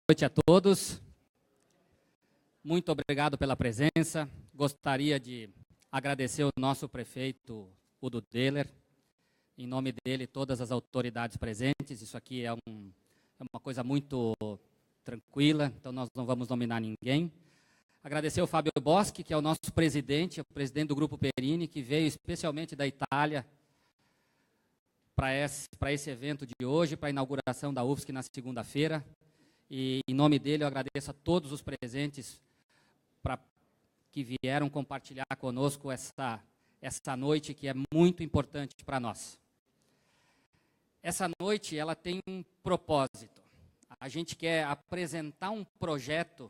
Boa noite a todos. Muito obrigado pela presença. Gostaria de agradecer ao nosso prefeito, Udo Deller. Em nome dele, todas as autoridades presentes. Isso aqui é uma coisa muito tranquila, então nós não vamos nominar ninguém. Agradecer ao Fábio Boschi, que é o nosso presidente, o presidente do Grupo Perini, que veio especialmente da Itália para esse evento de hoje, para a inauguração da UFSC na segunda-feira. E, em nome dele, eu agradeço a todos os presentes que vieram compartilhar conosco essa noite, que é muito importante para nós. Essa noite, ela tem um propósito. A gente quer apresentar um projeto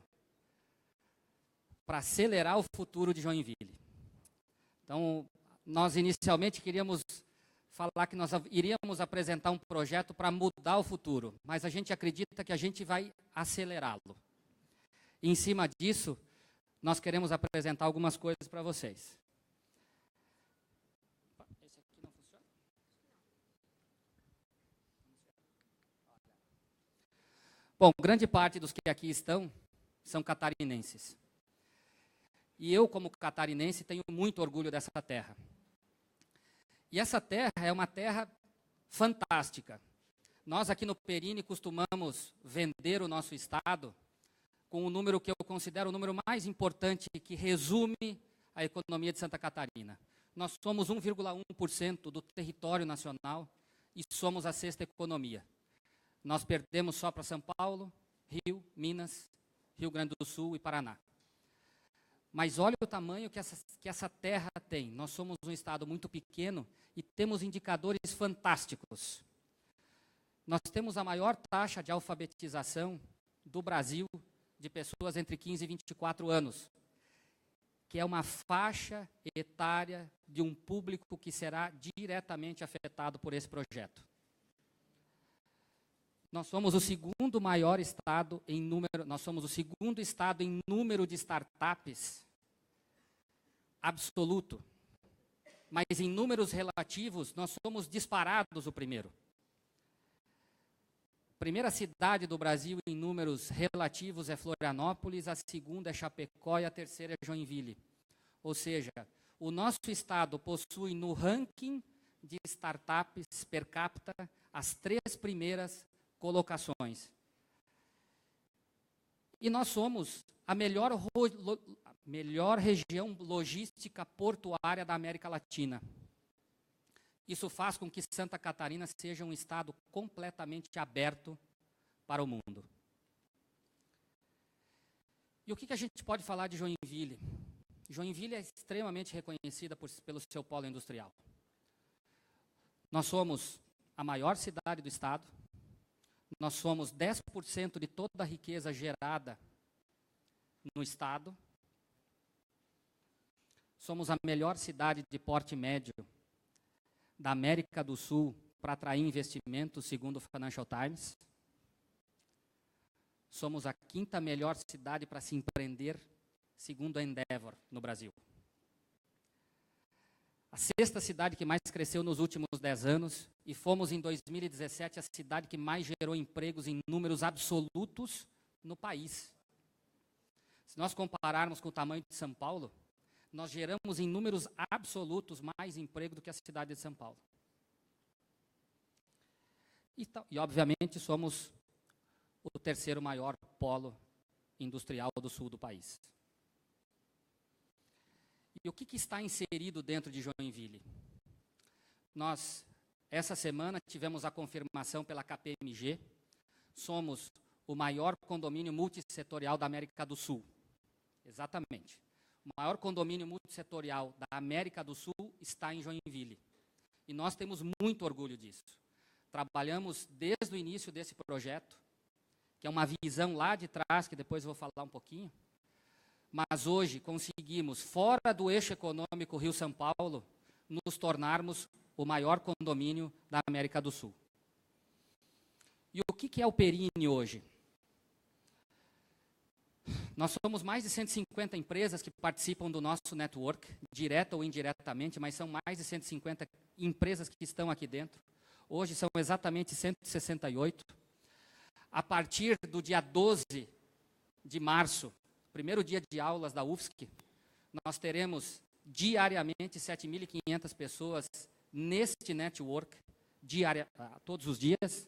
para acelerar o futuro de Joinville. Então, nós inicialmente queríamos falar que nós iríamos apresentar um projeto para mudar o futuro, mas a gente acredita que a gente vai acelerá-lo. Em cima disso, nós queremos apresentar algumas coisas para vocês. Esse aqui não funciona? Bom, grande parte dos que aqui estão são catarinenses. E eu, como catarinense, tenho muito orgulho dessa terra. E essa terra é uma terra fantástica. Nós aqui no Perini costumamos vender o nosso estado com o número que eu considero o número mais importante que resume a economia de Santa Catarina. Nós somos 1,1% do território nacional e somos a sexta economia. Nós perdemos só para São Paulo, Rio, Minas, Rio Grande do Sul e Paraná. Mas olha o tamanho que essa terra tem. Nós somos um estado muito pequeno e temos indicadores fantásticos. Nós temos a maior taxa de alfabetização do Brasil de pessoas entre 15 e 24 anos, que é uma faixa etária de um público que será diretamente afetado por esse projeto. Nós somos o segundo maior estado em número, nós somos o segundo estado em número de startups absoluto, mas em números relativos nós somos disparados o primeiro. A primeira cidade do Brasil em números relativos é Florianópolis, a segunda é Chapecó e a terceira é Joinville. Ou seja, o nosso estado possui no ranking de startups per capita as 3 primeiras colocações. E nós somos a melhor região logística portuária da América Latina. Isso faz com que Santa Catarina seja um estado completamente aberto para o mundo. E o que a gente pode falar de Joinville? Joinville é extremamente reconhecida pelo seu polo industrial. Nós somos a maior cidade do estado. Nós somos 10% de toda a riqueza gerada no estado. Somos a melhor cidade de porte médio da América do Sul para atrair investimentos, segundo o Financial Times. Somos a 5ª melhor cidade para se empreender, segundo a Endeavor, no Brasil. A 6ª cidade que mais cresceu nos últimos 10 anos e fomos, em 2017, a cidade que mais gerou empregos em números absolutos no país. Se nós compararmos com o tamanho de São Paulo, nós geramos em números absolutos mais emprego do que a cidade de São Paulo. E obviamente, somos o 3º maior polo industrial do sul do país. E o que está inserido dentro de Joinville? Nós, essa semana, tivemos a confirmação pela KPMG, somos o maior condomínio multissetorial da América do Sul. Exatamente. O maior condomínio multissetorial da América do Sul está em Joinville. E nós temos muito orgulho disso. Trabalhamos desde o início desse projeto, que é uma visão lá de trás, que depois eu vou falar um pouquinho. Mas hoje conseguimos, fora do eixo econômico Rio-São Paulo, nos tornarmos o maior condomínio da América do Sul. E o que é o Perini hoje? Nós somos mais de 150 empresas que participam do nosso network, direta ou indiretamente, mas são mais de 150 empresas que estão aqui dentro. Hoje são exatamente 168. a partir do dia 12 de março, primeiro dia de aulas da UFSC, nós teremos diariamente 7.500 pessoas neste network, todos os dias.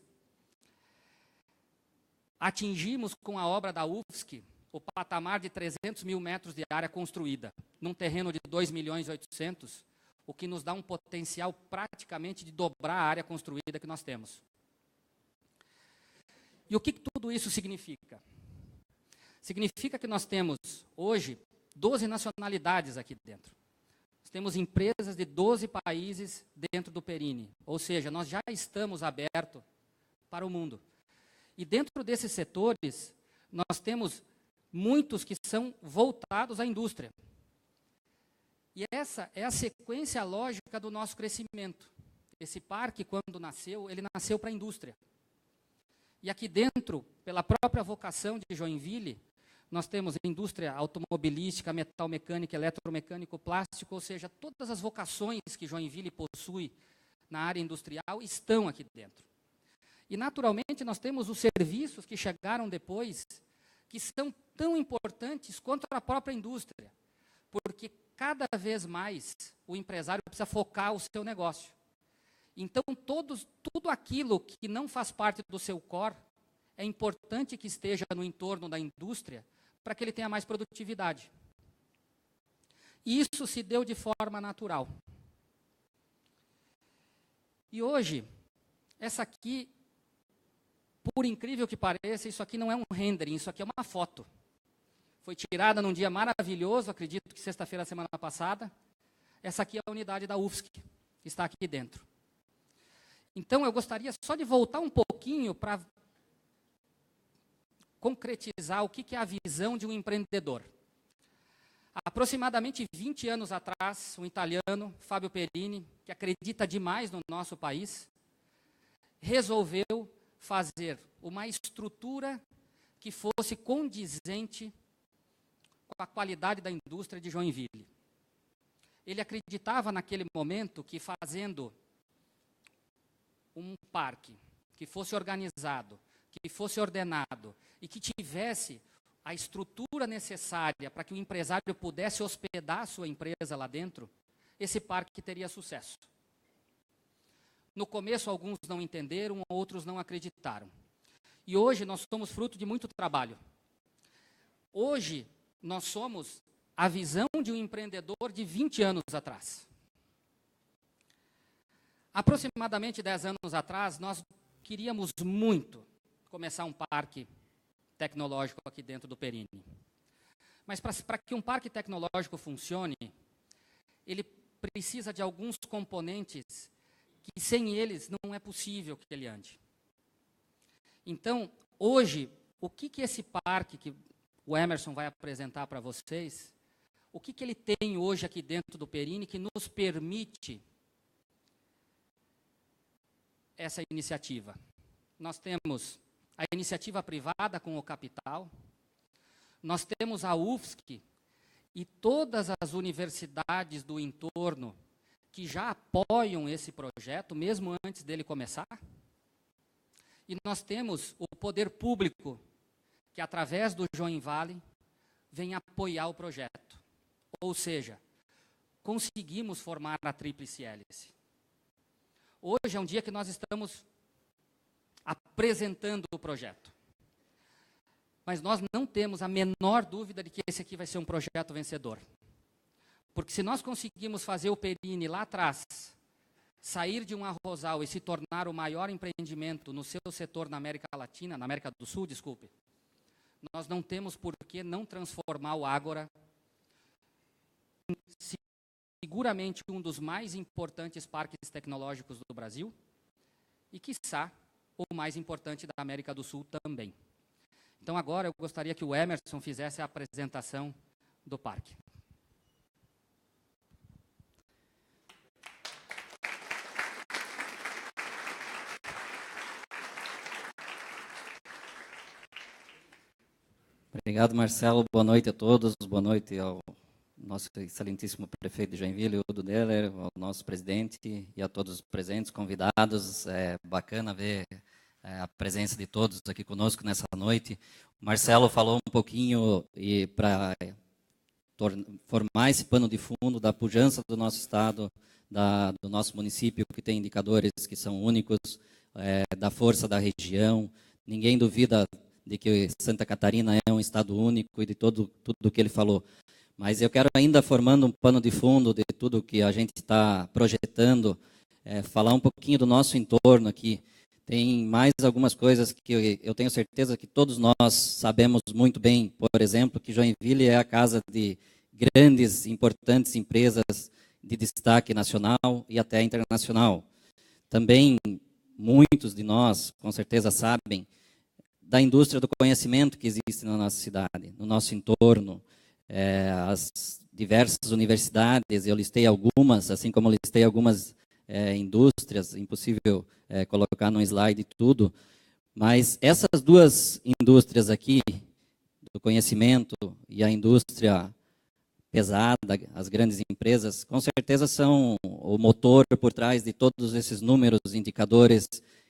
Atingimos com a obra da UFSC o patamar de 300 mil metros de área construída, num terreno de 2.800.000, o que nos dá um potencial praticamente de dobrar a área construída que nós temos. E o que tudo isso significa? Significa que nós temos, hoje, 12 nacionalidades aqui dentro. Nós temos empresas de 12 países dentro do Perini, ou seja, nós já estamos abertos para o mundo. E dentro desses setores, nós temos muitos que são voltados à indústria. E essa é a sequência lógica do nosso crescimento. Esse parque, quando nasceu, ele nasceu para a indústria. E aqui dentro, pela própria vocação de Joinville, nós temos indústria automobilística, metal mecânica, eletromecânico, plástico, ou seja, todas as vocações que Joinville possui na área industrial estão aqui dentro. E, naturalmente, nós temos os serviços que chegaram depois, que são tão importantes quanto a própria indústria, porque cada vez mais o empresário precisa focar o seu negócio. Então, tudo aquilo que não faz parte do seu core, é importante que esteja no entorno da indústria, para que ele tenha mais produtividade. E isso se deu de forma natural. E hoje, essa aqui, por incrível que pareça, isso aqui não é um rendering, isso aqui é uma foto. Foi tirada num dia maravilhoso, acredito que sexta-feira da semana passada. Essa aqui é a unidade da UFSC, que está aqui dentro. Então, eu gostaria só de voltar um pouquinho para concretizar o que é a visão de um empreendedor. Há aproximadamente 20 anos atrás, um italiano, Fábio Perini, que acredita demais no nosso país, resolveu fazer uma estrutura que fosse condizente com a qualidade da indústria de Joinville. Ele acreditava naquele momento que fazendo um parque que fosse organizado, que fosse ordenado e que tivesse a estrutura necessária para que o empresário pudesse hospedar a sua empresa lá dentro, esse parque teria sucesso. No começo, alguns não entenderam, outros não acreditaram. E hoje nós somos fruto de muito trabalho. Hoje, nós somos a visão de um empreendedor de 20 anos atrás. Aproximadamente 10 anos atrás, nós queríamos muito começar um parque tecnológico aqui dentro do Perini. Mas para que um parque tecnológico funcione, ele precisa de alguns componentes que sem eles não é possível que ele ande. Então, hoje, o que esse parque que o Emerson vai apresentar para vocês, o que ele tem hoje aqui dentro do Perini que nos permite essa iniciativa? Nós temos a iniciativa privada com o capital, nós temos a UFSC e todas as universidades do entorno que já apoiam esse projeto, mesmo antes dele começar. E nós temos o poder público, que através do Joinvale, vem apoiar o projeto. Ou seja, conseguimos formar a tríplice hélice. Hoje é um dia que nós estamos apresentando o projeto. Mas nós não temos a menor dúvida de que esse aqui vai ser um projeto vencedor. Porque se nós conseguimos fazer o Perini lá atrás, sair de um arrozal e se tornar o maior empreendimento no seu setor na América Latina, na América do Sul, desculpe, nós não temos por que não transformar o Ágora em seguramente um dos mais importantes parques tecnológicos do Brasil e, quiçá, o mais importante da América do Sul também. Então, agora eu gostaria que o Emerson fizesse a apresentação do parque. Obrigado, Marcelo. Boa noite a todos. Boa noite ao nosso excelentíssimo prefeito de Joinville, Udo Deller, ao nosso presidente e a todos os presentes, convidados. É bacana ver a presença de todos aqui conosco nessa noite. O Marcelo falou um pouquinho para formar esse pano de fundo da pujança do nosso estado, do nosso município, que tem indicadores que são únicos, da força da região. Ninguém duvida de que Santa Catarina é um estado único e de tudo que ele falou. Mas eu quero ainda, formando um pano de fundo de tudo que a gente está projetando, falar um pouquinho do nosso entorno aqui. Tem mais algumas coisas que eu tenho certeza que todos nós sabemos muito bem. Por exemplo, que Joinville é a casa de grandes, importantes empresas de destaque nacional e até internacional. Também muitos de nós, com certeza, sabem da indústria do conhecimento que existe na nossa cidade, no nosso entorno. As diversas universidades, eu listei algumas, assim como listei algumas indústrias, impossível colocar num slide tudo, mas essas duas indústrias aqui, do conhecimento e a indústria pesada, as grandes empresas, com certeza são o motor por trás de todos esses números, indicadores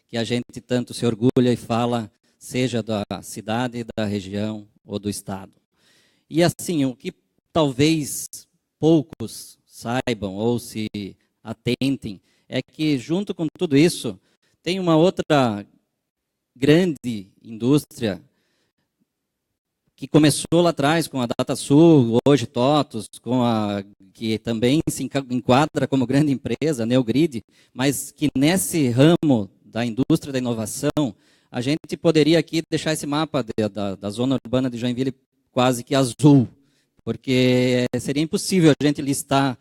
que a gente tanto se orgulha e fala, seja da cidade, da região ou do estado. E assim, o que talvez poucos saibam ou se atentem é que, junto com tudo isso, tem uma outra grande indústria que começou lá atrás com a DataSul, hoje TOTUS, que também se enquadra como grande empresa, Neogrid, mas que nesse ramo da indústria da inovação, a gente poderia aqui deixar esse mapa da zona urbana de Joinville quase que azul, porque seria impossível a gente listar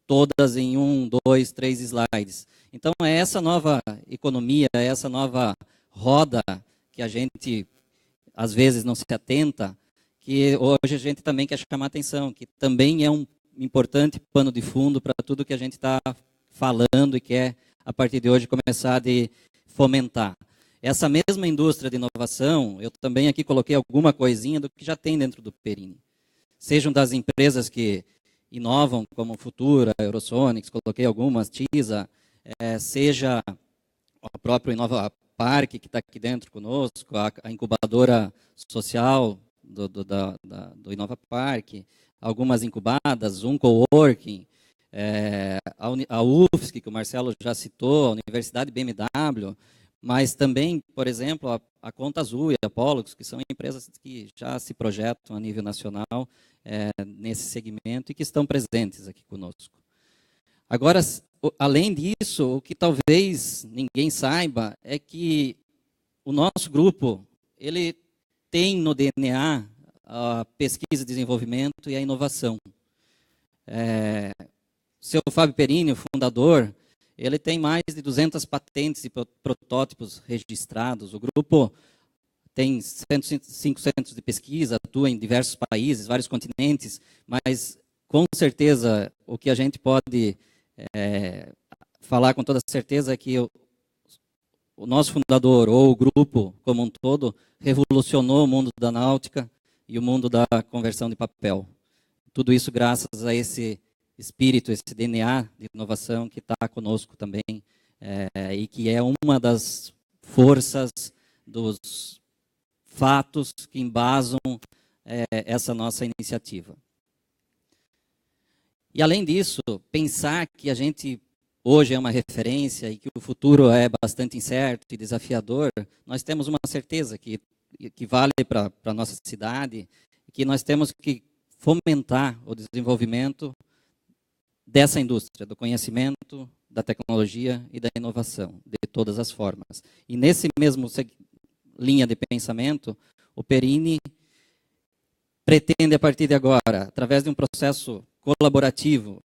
todas em 1, 2, 3 slides. Então, é essa nova economia, é essa nova roda que a gente, às vezes, não se atenta, que hoje a gente também quer chamar a atenção, que também é um importante pano de fundo para tudo que a gente está falando e quer, a partir de hoje, começar a fomentar. Essa mesma indústria de inovação, eu também aqui coloquei alguma coisinha do que já tem dentro do Perini. Sejam das empresas que inovam, como Futura, Eurosonics, coloquei algumas, TISA, seja o próprio Inova Park, que está aqui dentro conosco, a incubadora social do Inova Park, algumas incubadas, um coworking, a UFSC, que o Marcelo já citou, a Universidade BMW, mas também, por exemplo, a Conta Azul e a Pollux, que são empresas que já se projetam a nível nacional nesse segmento e que estão presentes aqui conosco. Agora, além disso, o que talvez ninguém saiba é que o nosso grupo, ele tem no DNA a pesquisa e desenvolvimento e a inovação. Seu Fábio Perini, o fundador, ele tem mais de 200 patentes e protótipos registrados. O grupo tem 105 centros de pesquisa, atua em diversos países, vários continentes, mas, com certeza, o que a gente pode falar com toda certeza é que o nosso fundador, ou o grupo como um todo, revolucionou o mundo da náutica e o mundo da conversão de papel. Tudo isso graças a esse espírito, esse DNA de inovação que está conosco também, e que é uma das forças dos fatos que embasam essa nossa iniciativa. E, além disso, pensar que a gente hoje é uma referência e que o futuro é bastante incerto e desafiador, nós temos uma certeza que vale para a nossa cidade, que nós temos que fomentar o desenvolvimento dessa indústria, do conhecimento, da tecnologia e da inovação, de todas as formas. E nesse mesmo linha de pensamento, o Perini pretende, a partir de agora, através de um processo colaborativo,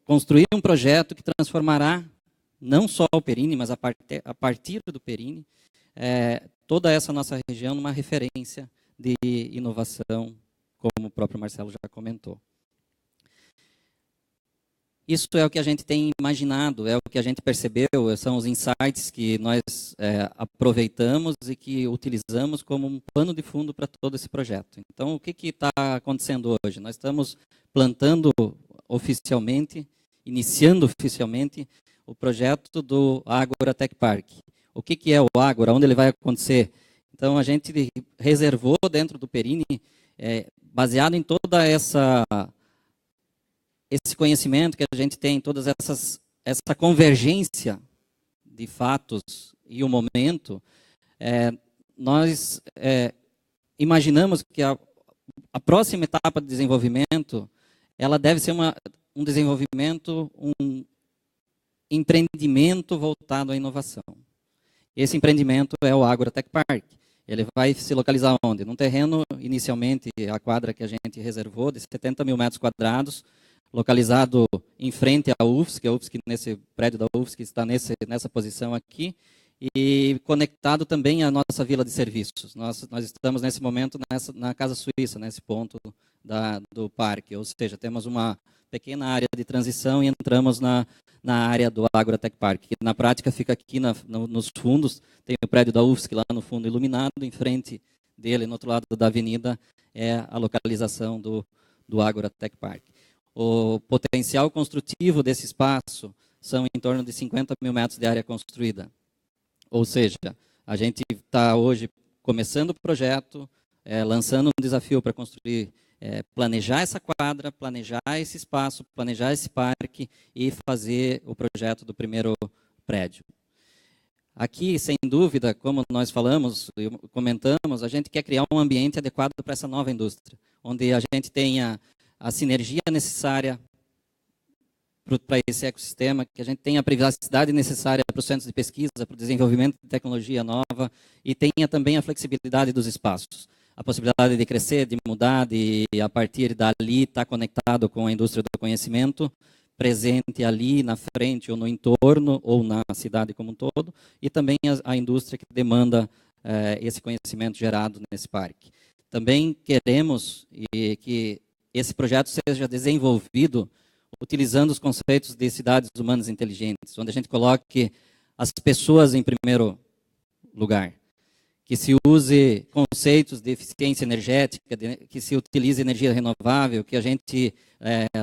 construir um projeto que transformará não só o Perini, mas a partir do Perini, toda essa nossa região numa referência de inovação, como o próprio Marcelo já comentou. Isso é o que a gente tem imaginado, é o que a gente percebeu, são os insights que nós aproveitamos e que utilizamos como um pano de fundo para todo esse projeto. Então, o que está acontecendo hoje? Nós estamos plantando oficialmente, iniciando oficialmente, o projeto do Agora Tech Park, O que é o Ágora? Onde ele vai acontecer? Então, a gente reservou dentro do Perini, baseado em toda esse conhecimento que a gente tem, todas essa convergência de fatos e o momento, nós imaginamos que a próxima etapa de desenvolvimento, ela deve ser um desenvolvimento, um empreendimento voltado à inovação. Esse empreendimento é o Ágora Tech Park. Ele vai se localizar onde? Num terreno, inicialmente, a quadra que a gente reservou, de 70 mil metros quadrados, localizado em frente à UFSC, a UFSC, nesse prédio da UFSC, está nessa posição aqui, e conectado também à nossa vila de serviços. Nós estamos, nesse momento, na Casa Suíça, nesse ponto do parque, ou seja, temos uma pequena área de transição e entramos na área do Ágora Tech Park, que na prática fica aqui nos fundos, tem o prédio da UFSC lá no fundo iluminado, em frente dele, no outro lado da avenida, é a localização do Ágora Tech Park. O potencial construtivo desse espaço são em torno de 50 mil metros de área construída. Ou seja, a gente está hoje começando o projeto, lançando um desafio para construir, planejar essa quadra, planejar esse espaço, planejar esse parque e fazer o projeto do primeiro prédio. Aqui, sem dúvida, como nós falamos e comentamos, a gente quer criar um ambiente adequado para essa nova indústria, onde a gente tenha a sinergia necessária para esse ecossistema, que a gente tenha a privacidade necessária para os centros de pesquisa, para o desenvolvimento de tecnologia nova e tenha também a flexibilidade dos espaços. A possibilidade de crescer, de mudar, de a partir dali estar conectado com a indústria do conhecimento, presente ali na frente ou no entorno ou na cidade como um todo, e também a indústria que demanda esse conhecimento gerado nesse parque. Também queremos que esse projeto seja desenvolvido utilizando os conceitos de cidades humanas inteligentes, onde a gente coloque as pessoas em primeiro lugar, que se use conceitos de eficiência energética, que se utilize energia renovável, que a gente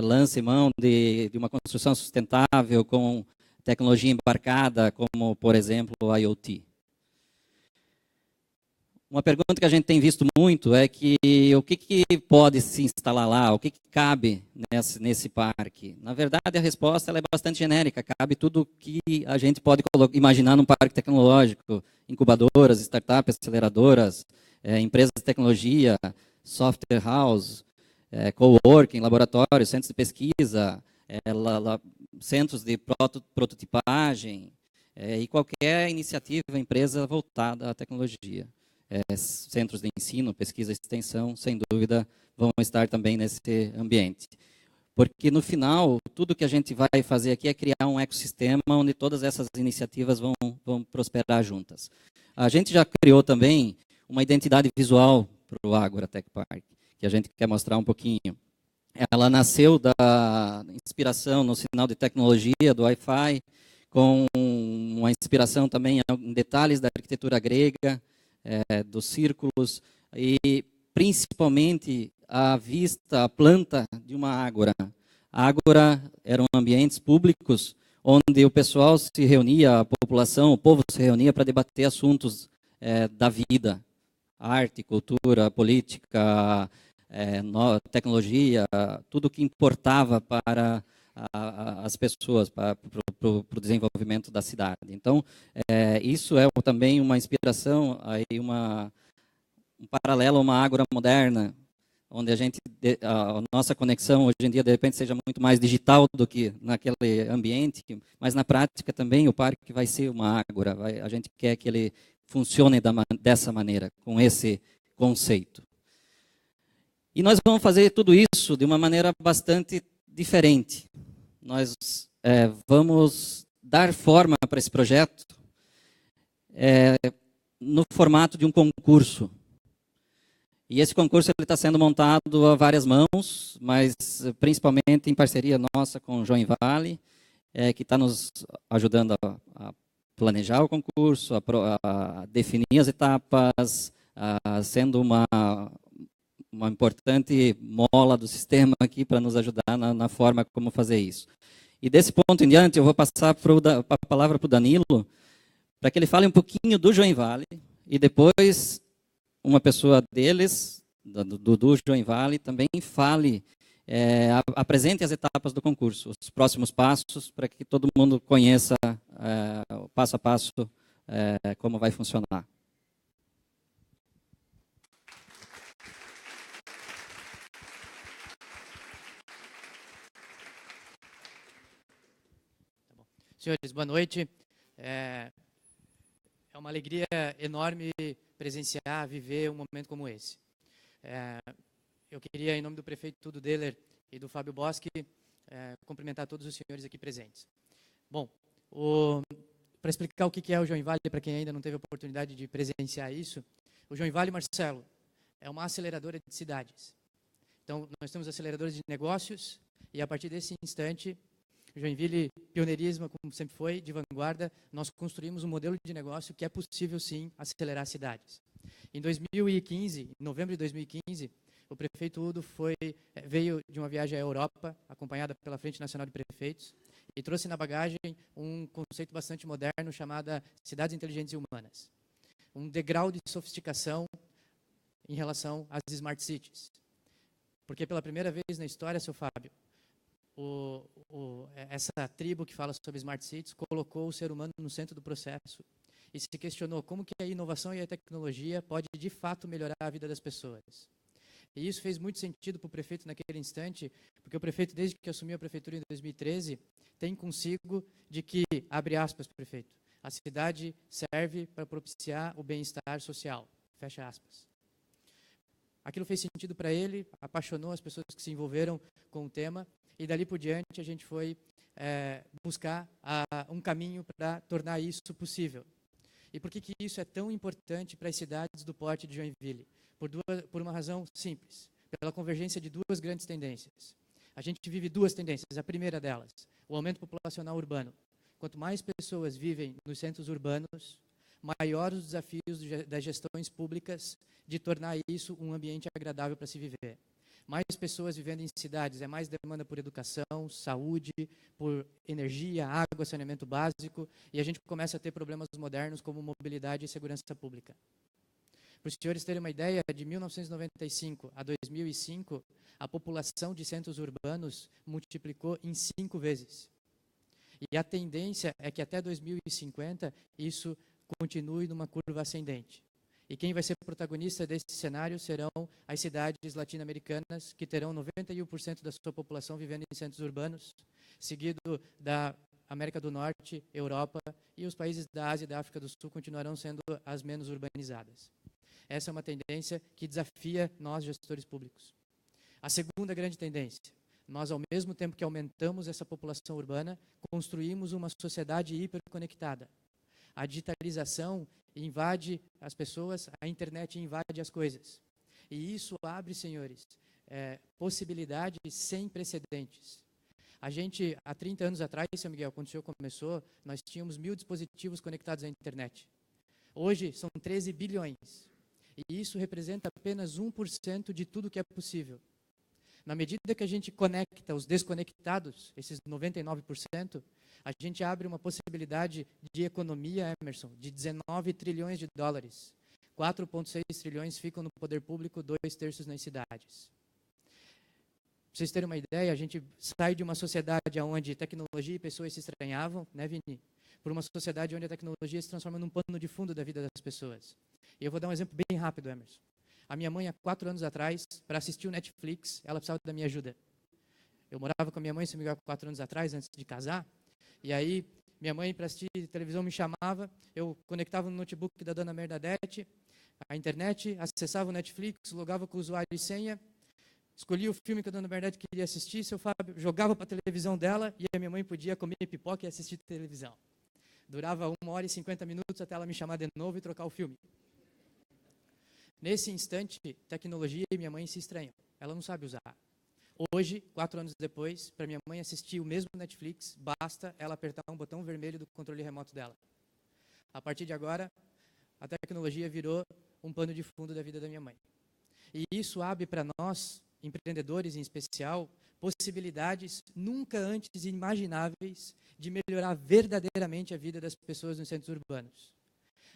lance mão de uma construção sustentável com tecnologia embarcada, como, por exemplo, o IoT. Uma pergunta que a gente tem visto muito é que o que pode se instalar lá, o que cabe nesse parque. Na verdade, a resposta ela é bastante genérica, cabe tudo que a gente pode imaginar num parque tecnológico, incubadoras, startups, aceleradoras, empresas de tecnologia, software house, coworking, laboratórios, centros de pesquisa, centros de prototipagem e qualquer iniciativa, empresa voltada à tecnologia. Centros de ensino, pesquisa e extensão, sem dúvida, vão estar também nesse ambiente. Porque, no final, tudo que a gente vai fazer aqui é criar um ecossistema onde todas essas iniciativas vão prosperar juntas. A gente já criou também uma identidade visual para o Ágora Tech Park, que a gente quer mostrar um pouquinho. Ela nasceu da inspiração no sinal de tecnologia do Wi-Fi, com uma inspiração também em detalhes da arquitetura grega, dos círculos e principalmente a vista, a planta de uma ágora. A ágora eram ambientes públicos onde o pessoal se reunia, a população, o povo se reunia para debater assuntos da vida, arte, cultura, política, tecnologia, tudo que importava para as pessoas, para o desenvolvimento da cidade. Então, isso é também uma inspiração, aí um paralelo a uma ágora moderna, onde a nossa conexão hoje em dia, de repente, seja muito mais digital do que naquele ambiente, mas na prática também o parque vai ser uma ágora, a gente quer que ele funcione dessa maneira, com esse conceito. E nós vamos fazer tudo isso de uma maneira bastante diferente. Nós vamos dar forma para esse projeto no formato de um concurso. E esse concurso está sendo montado a várias mãos, mas principalmente em parceria nossa com o João Vale, que está nos ajudando a planejar o concurso, a definir as etapas, sendo uma importante mola do sistema aqui para nos ajudar na forma como fazer isso. E desse ponto em diante, eu vou passar a palavra para o Danilo, para que ele fale um pouquinho do Joinvale e depois uma pessoa deles, do Joinvale, também fale, apresente as etapas do concurso, os próximos passos, para que todo mundo conheça passo a passo como vai funcionar. Senhores, boa noite. É uma alegria enorme presenciar, viver um momento como esse. Eu queria, em nome do prefeito Udo Deller e do Fábio Boschi, cumprimentar todos os senhores aqui presentes. Bom, para explicar o que é o Joinvale, para quem ainda não teve a oportunidade de presenciar isso, o Joinvale, Marcelo, é uma aceleradora de cidades. Então, nós temos aceleradores de negócios e, a partir desse instante, Joinville, pioneirismo, como sempre foi, de vanguarda, nós construímos um modelo de negócio que é possível, sim, acelerar cidades. Em 2015, em novembro de 2015, o prefeito Udo veio de uma viagem à Europa, acompanhada pela Frente Nacional de Prefeitos, e trouxe na bagagem um conceito bastante moderno chamado Cidades Inteligentes e Humanas. Um degrau de sofisticação em relação às Smart Cities. Porque pela primeira vez na história, seu Fábio, essa tribo que fala sobre Smart Cities colocou o ser humano no centro do processo e se questionou como que a inovação e a tecnologia pode de fato melhorar a vida das pessoas. E isso fez muito sentido para o prefeito naquele instante, porque o prefeito, desde que assumiu a prefeitura em 2013, tem consigo de que, abre aspas, prefeito, a cidade serve para propiciar o bem-estar social, fecha aspas. Aquilo fez sentido para ele, apaixonou as pessoas que se envolveram com o tema, e dali por diante a gente foi buscar um caminho para tornar isso possível. E por que isso é tão importante para as cidades do porte de Joinville? Por uma razão simples, pela convergência de duas grandes tendências. A gente vive duas tendências. A primeira delas, o aumento populacional urbano. Quanto mais pessoas vivem nos centros urbanos, maiores os desafios das gestões públicas de tornar isso um ambiente agradável para se viver. Mais pessoas vivendo em cidades, é mais demanda por educação, saúde, por energia, água, saneamento básico, e a gente começa a ter problemas modernos como mobilidade e segurança pública. Para os senhores terem uma ideia, de 1995 a 2005, a população de centros urbanos multiplicou em 5 vezes. E a tendência é que até 2050 isso continue numa curva ascendente. E quem vai ser protagonista desse cenário serão as cidades latino-americanas, que terão 91% da sua população vivendo em centros urbanos, seguido da América do Norte, Europa, e os países da Ásia e da África do Sul continuarão sendo as menos urbanizadas. Essa é uma tendência que desafia nós, gestores públicos. A segunda grande tendência, nós, ao mesmo tempo que aumentamos essa população urbana, construímos uma sociedade hiperconectada. A digitalização invade as pessoas, a internet invade as coisas. E isso abre, senhores, possibilidades sem precedentes. A gente, há 30 anos atrás, seu Miguel, quando o senhor começou, nós tínhamos 1000 dispositivos conectados à internet. Hoje, são 13 bilhões. E isso representa apenas 1% de tudo que é possível. Na medida que a gente conecta os desconectados, esses 99%, a gente abre uma possibilidade de economia, Emerson, de 19 trilhões de dólares. 4,6 trilhões ficam no poder público, 2/3 nas cidades. Para vocês terem uma ideia, a gente sai de uma sociedade onde tecnologia e pessoas se estranhavam, né, Vini? Por uma sociedade onde a tecnologia se transforma num pano de fundo da vida das pessoas. E eu vou dar um exemplo bem rápido, Emerson. A minha mãe, há 4 anos atrás, para assistir o Netflix, ela precisava da minha ajuda. Eu morava com a minha mãe, se me engano, há 4 anos atrás, antes de casar, e aí minha mãe, para assistir televisão, me chamava, eu conectava no notebook da dona Bernadette, a internet, acessava o Netflix, logava com o usuário e senha, escolhia o filme que a dona Bernadette queria assistir, seu Fábio jogava para a televisão dela e a minha mãe podia comer pipoca e assistir televisão. Durava 1h50 até ela me chamar de novo e trocar o filme. Nesse instante, tecnologia e minha mãe se estranham. Ela não sabe usar. Hoje, 4 anos depois, para minha mãe assistir o mesmo Netflix, basta ela apertar um botão vermelho do controle remoto dela. A partir de agora, a tecnologia virou um pano de fundo da vida da minha mãe. E isso abre para nós, empreendedores em especial, possibilidades nunca antes imagináveis de melhorar verdadeiramente a vida das pessoas nos centros urbanos.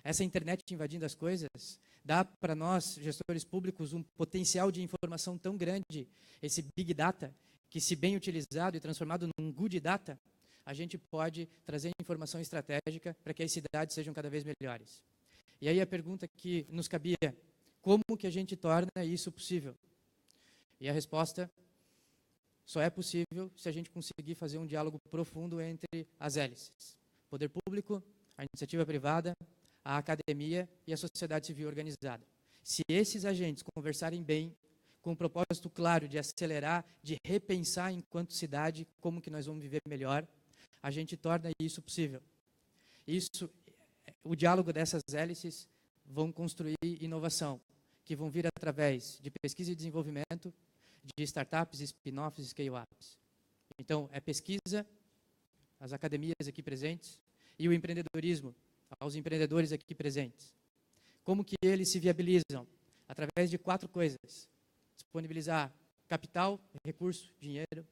Essa internet invadindo as coisas dá para nós, gestores públicos, um potencial de informação tão grande, esse Big Data, que se bem utilizado e transformado num Good Data, a gente pode trazer informação estratégica para que as cidades sejam cada vez melhores. E aí a pergunta que nos cabia, como que a gente torna isso possível? E a resposta só é possível se a gente conseguir fazer um diálogo profundo entre as hélices, poder público, a iniciativa privada, a academia e a sociedade civil organizada. Se esses agentes conversarem bem, com um propósito claro de acelerar, de repensar enquanto cidade como que nós vamos viver melhor, a gente torna isso possível. O diálogo dessas hélices vão construir inovação, que vão vir através de pesquisa e desenvolvimento, de startups, spin-offs e scale-ups. Então, é pesquisa, as academias aqui presentes, e o empreendedorismo, aos empreendedores aqui presentes. Como que eles se viabilizam? Através de 4 coisas. Disponibilizar capital, recurso, dinheiro,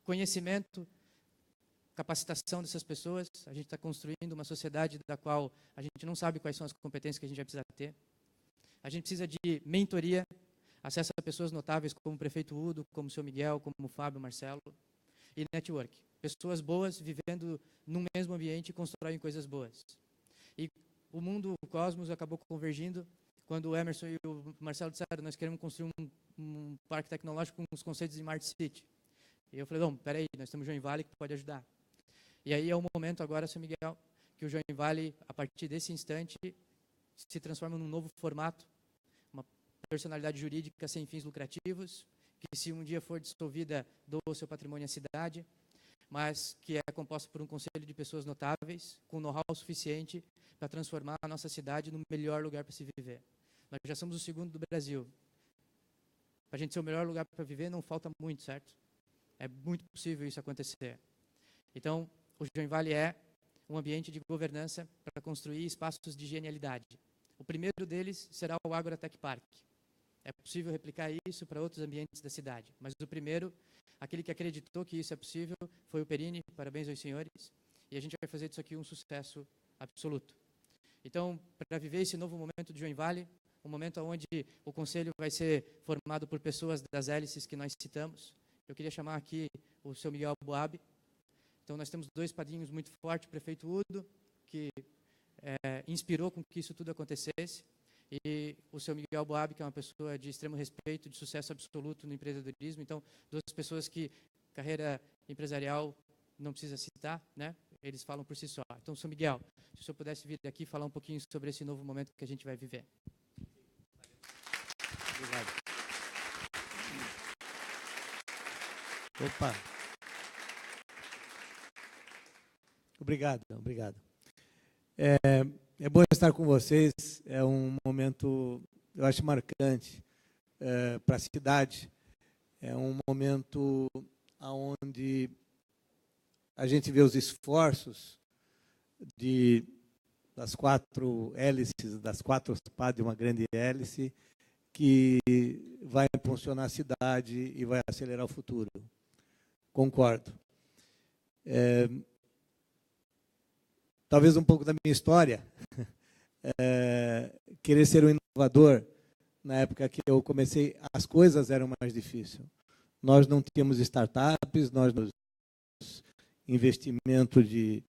conhecimento, capacitação dessas pessoas. A gente está construindo uma sociedade da qual a gente não sabe quais são as competências que a gente vai precisar ter. A gente precisa de mentoria, acesso a pessoas notáveis como o prefeito Udo, como o seu Miguel, como o Fábio, Marcelo, e network. Pessoas boas vivendo num mesmo ambiente e constroem coisas boas. E o mundo, o cosmos, acabou convergindo quando o Emerson e o Marcelo disseram, nós queremos construir um parque tecnológico com os conceitos de Smart City. E eu falei, não, peraí, nós temos o Join Valley que pode ajudar. E aí é o momento agora, seu Miguel, que o Join Valley, a partir desse instante, se transforma num novo formato, uma personalidade jurídica sem fins lucrativos, que se um dia for dissolvida, doa o seu patrimônio à cidade, mas que é composta por um conselho de pessoas notáveis, com know-how suficiente para transformar a nossa cidade no melhor lugar para se viver. Nós já somos o segundo do Brasil. Para a gente ser o melhor lugar para viver, não falta muito, certo? É muito possível isso acontecer. Então, o Join Valley é um ambiente de governança para construir espaços de genialidade. O primeiro deles será o Agrotech Park. É possível replicar isso para outros ambientes da cidade, mas o primeiro, aquele que acreditou que isso é possível, foi o Perini, parabéns aos senhores, e a gente vai fazer disso aqui um sucesso absoluto. Então, para viver esse novo momento de Join Valley, um momento onde o conselho vai ser formado por pessoas das hélices que nós citamos, eu queria chamar aqui o seu Miguel Boab. Então, nós temos 2 padrinhos muito fortes, o prefeito Udo, que inspirou com que isso tudo acontecesse, e o seu Miguel Boab, que é uma pessoa de extremo respeito, de sucesso absoluto no empreendedorismo. Então, 2 pessoas que carreira empresarial não precisa citar, né? Eles falam por si só. Então, seu Miguel, se o senhor pudesse vir aqui falar um pouquinho sobre esse novo momento que a gente vai viver. Obrigado. Opa. Obrigado. É bom estar com vocês, é um momento, eu acho, marcante para a cidade. É um momento onde a gente vê os esforços das 4 hélices, das 4 pás de uma grande hélice, que vai impulsionar a cidade e vai acelerar o futuro. Concordo. Talvez um pouco da minha história, querer ser um inovador, na época que eu comecei, as coisas eram mais difíceis. Nós não tínhamos startups, nós não tínhamos investimento de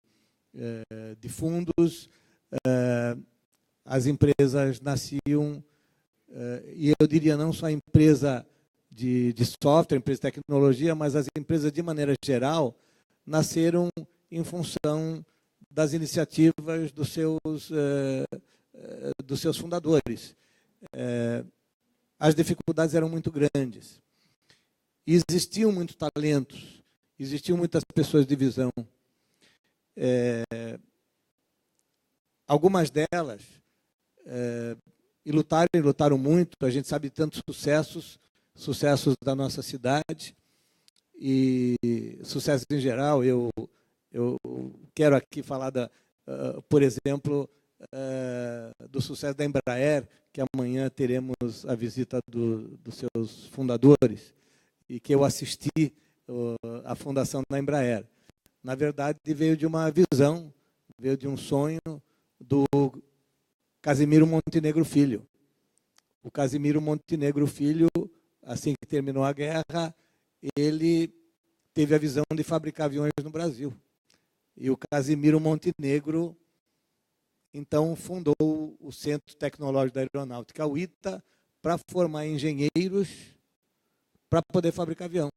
fundos, as empresas nasciam, e eu diria não só a empresa de software, empresa de tecnologia, mas as empresas, de maneira geral, nasceram em função das iniciativas dos seus fundadores. As dificuldades eram muito grandes. Existiam muitos talentos, existiam muitas pessoas de visão. Algumas delas lutaram muito. A gente sabe de tantos sucessos da nossa cidade e sucessos em geral. Eu quero aqui falar, por exemplo, do sucesso da Embraer, que amanhã teremos a visita dos seus fundadores. e que eu assisti a fundação da Embraer. Na verdade, veio de uma visão, veio de um sonho do Casimiro Montenegro Filho. O Casimiro Montenegro Filho, assim que terminou a guerra, ele teve a visão de fabricar aviões no Brasil. E o Casimiro Montenegro, então, fundou o Centro Tecnológico da Aeronáutica, o ITA, para formar engenheiros para poder fabricar avião.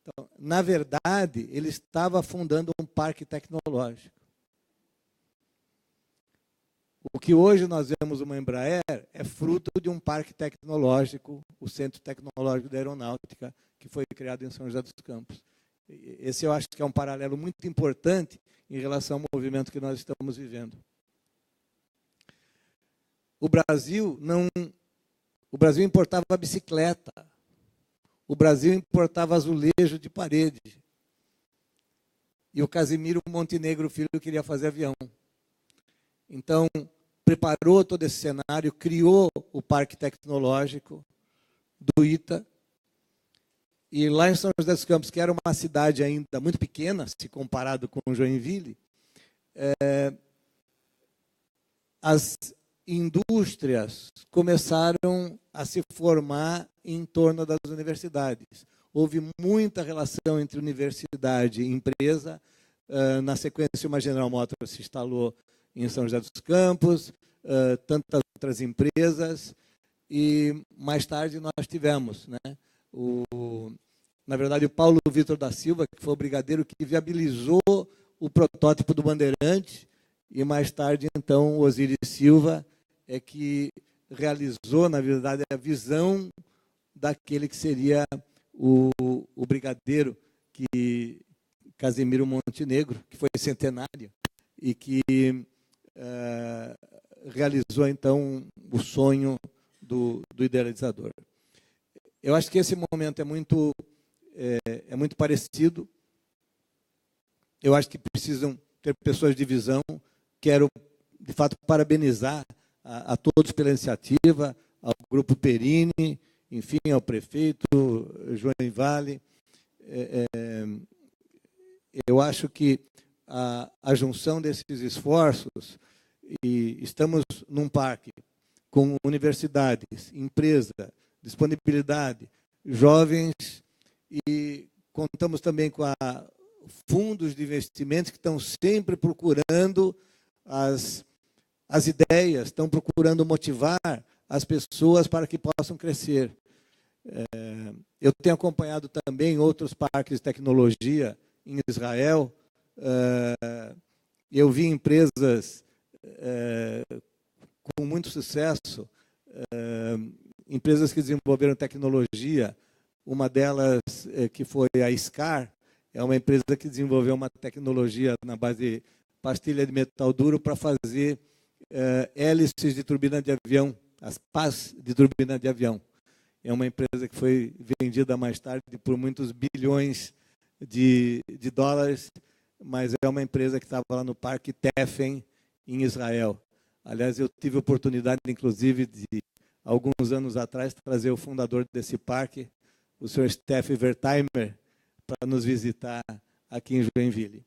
Então, na verdade, ele estava fundando um parque tecnológico. O que hoje nós vemos uma Embraer é fruto de um parque tecnológico, o Centro Tecnológico da Aeronáutica, que foi criado em São José dos Campos. Esse eu acho que é um paralelo muito importante em relação ao movimento que nós estamos vivendo. O Brasil importava bicicleta. O Brasil importava azulejo de parede. E o Casimiro Montenegro Filho queria fazer avião. Então, preparou todo esse cenário, criou o Parque Tecnológico do ITA. E lá em São José dos Campos, que era uma cidade ainda muito pequena, se comparado com Joinville, as indústrias começaram a se formar em torno das universidades. Houve muita relação entre universidade e empresa. Na sequência, uma General Motors se instalou em São José dos Campos, tantas outras empresas, e mais tarde nós tivemos, né, na verdade, o Paulo Vitor da Silva, que foi o brigadeiro que viabilizou o protótipo do Bandeirante, e mais tarde, então, o Osiris Silva é que realizou, na verdade, a visão daquele que seria o brigadeiro Casimiro Montenegro, que foi centenário, e que realizou, então, o sonho do idealizador. Eu acho que esse momento é muito parecido. Eu acho que precisam ter pessoas de visão. Quero, de fato, parabenizar a todos pela iniciativa, ao Grupo Perini, enfim, ao prefeito João Vale. Eu acho que a junção desses esforços, e estamos num parque com universidades, empresa, disponibilidade, jovens, e contamos também com fundos de investimentos que estão sempre procurando as ideias, estão procurando motivar as pessoas para que possam crescer. Eu tenho acompanhado também outros parques de tecnologia em Israel. Eu vi empresas com muito sucesso, empresas que desenvolveram tecnologia. Uma delas, que foi a SCAR, é uma empresa que desenvolveu uma tecnologia na base de pastilha de metal duro para fazer hélices de turbina de avião, as pás de turbina de avião. É uma empresa que foi vendida mais tarde por muitos bilhões de dólares, mas é uma empresa que estava lá no Parque Tefen, em Israel. Aliás, eu tive a oportunidade, inclusive, de, alguns anos atrás, trazer o fundador desse parque, o senhor Steff Wertheimer, para nos visitar aqui em Joinville.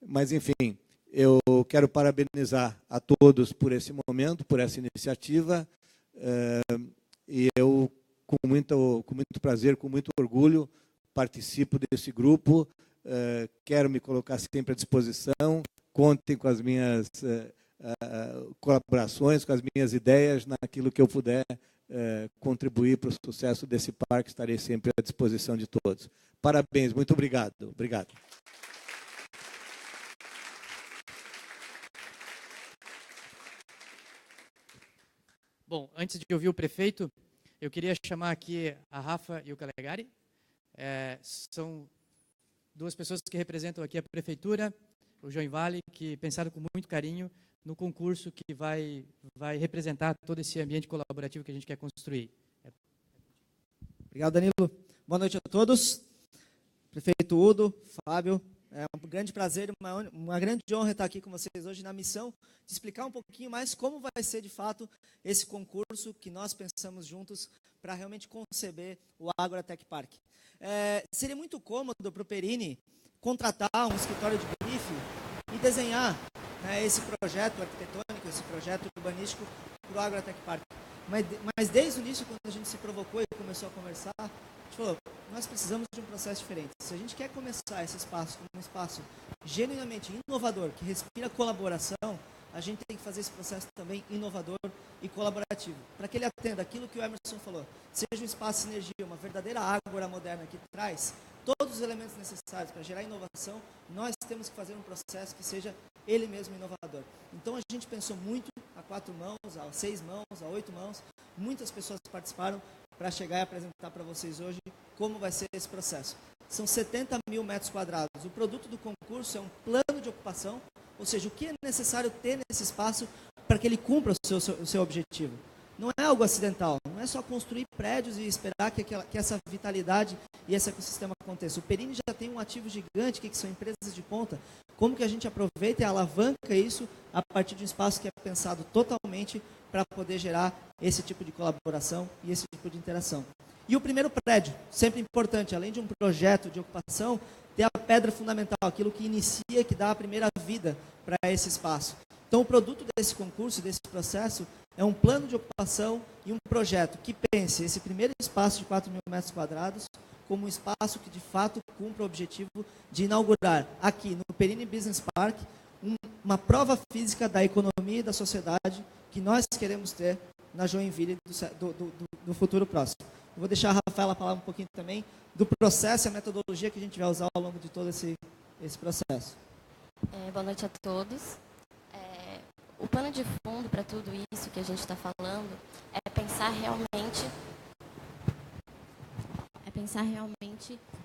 Mas, enfim, eu quero parabenizar a todos por esse momento, por essa iniciativa, e eu, com muito prazer, com muito orgulho, participo desse grupo. Quero me colocar sempre à disposição. Contem com as minhas colaborações, com as minhas ideias, naquilo que eu puder contribuir para o sucesso desse parque. Estarei sempre à disposição de todos. Parabéns, muito obrigado. Obrigado. Bom, antes de ouvir o prefeito, eu queria chamar aqui a Rafa e o Calegari. São duas pessoas que representam aqui a prefeitura, o João Vale, que pensaram com muito carinho no concurso que vai representar todo esse ambiente colaborativo que a gente quer construir. Obrigado, Danilo. Boa noite a todos. Prefeito Udo, Fábio, É um grande prazer, uma grande honra estar aqui com vocês hoje na missão de explicar um pouquinho mais como vai ser de fato esse concurso que nós pensamos juntos para realmente conceber o Agrotech Park. Seria muito cômodo para o Perini contratar um escritório de briefing e desenhar, né, esse projeto arquitetônico, esse projeto urbanístico para o Agrotech Park. Mas desde o início, quando a gente se provocou e começou a conversar, a gente falou, nós precisamos de um processo diferente. Se a gente quer começar esse espaço como um espaço genuinamente inovador, que respira colaboração, a gente tem que fazer esse processo também inovador e colaborativo, para que ele atenda aquilo que o Emerson falou, seja um espaço de sinergia, uma verdadeira ágora moderna que traz todos os elementos necessários para gerar inovação. Nós temos que fazer um processo que seja ele mesmo inovador. Então a gente pensou muito a 4 mãos, a 6 mãos, a 8 mãos, muitas pessoas participaram para chegar e apresentar para vocês hoje como vai ser esse processo. São 70 mil metros quadrados. O produto do concurso é um plano de ocupação, ou seja, o que é necessário ter nesse espaço para que ele cumpra o seu objetivo. Não é algo acidental, não é só construir prédios e esperar que essa vitalidade e esse ecossistema aconteça. O Perini já tem um ativo gigante, que são empresas de ponta. Como que a gente aproveita e alavanca isso a partir de um espaço que é pensado totalmente para poder gerar esse tipo de colaboração e esse tipo de interação. E o primeiro prédio, sempre importante, além de um projeto de ocupação, ter a pedra fundamental, aquilo que inicia, que dá a primeira vida para esse espaço. Então, o produto desse concurso, desse processo, é um plano de ocupação e um projeto que pense esse primeiro espaço de 4 mil metros quadrados como um espaço que, de fato, cumpra o objetivo de inaugurar aqui, no Perini Business Park, uma prova física da economia e da sociedade que nós queremos ter na Joinville do futuro próximo. Eu vou deixar a Rafaela falar um pouquinho também do processo e a metodologia que a gente vai usar ao longo de todo esse processo. Boa noite a todos. O pano de fundo para tudo isso que a gente está falando é pensar realmente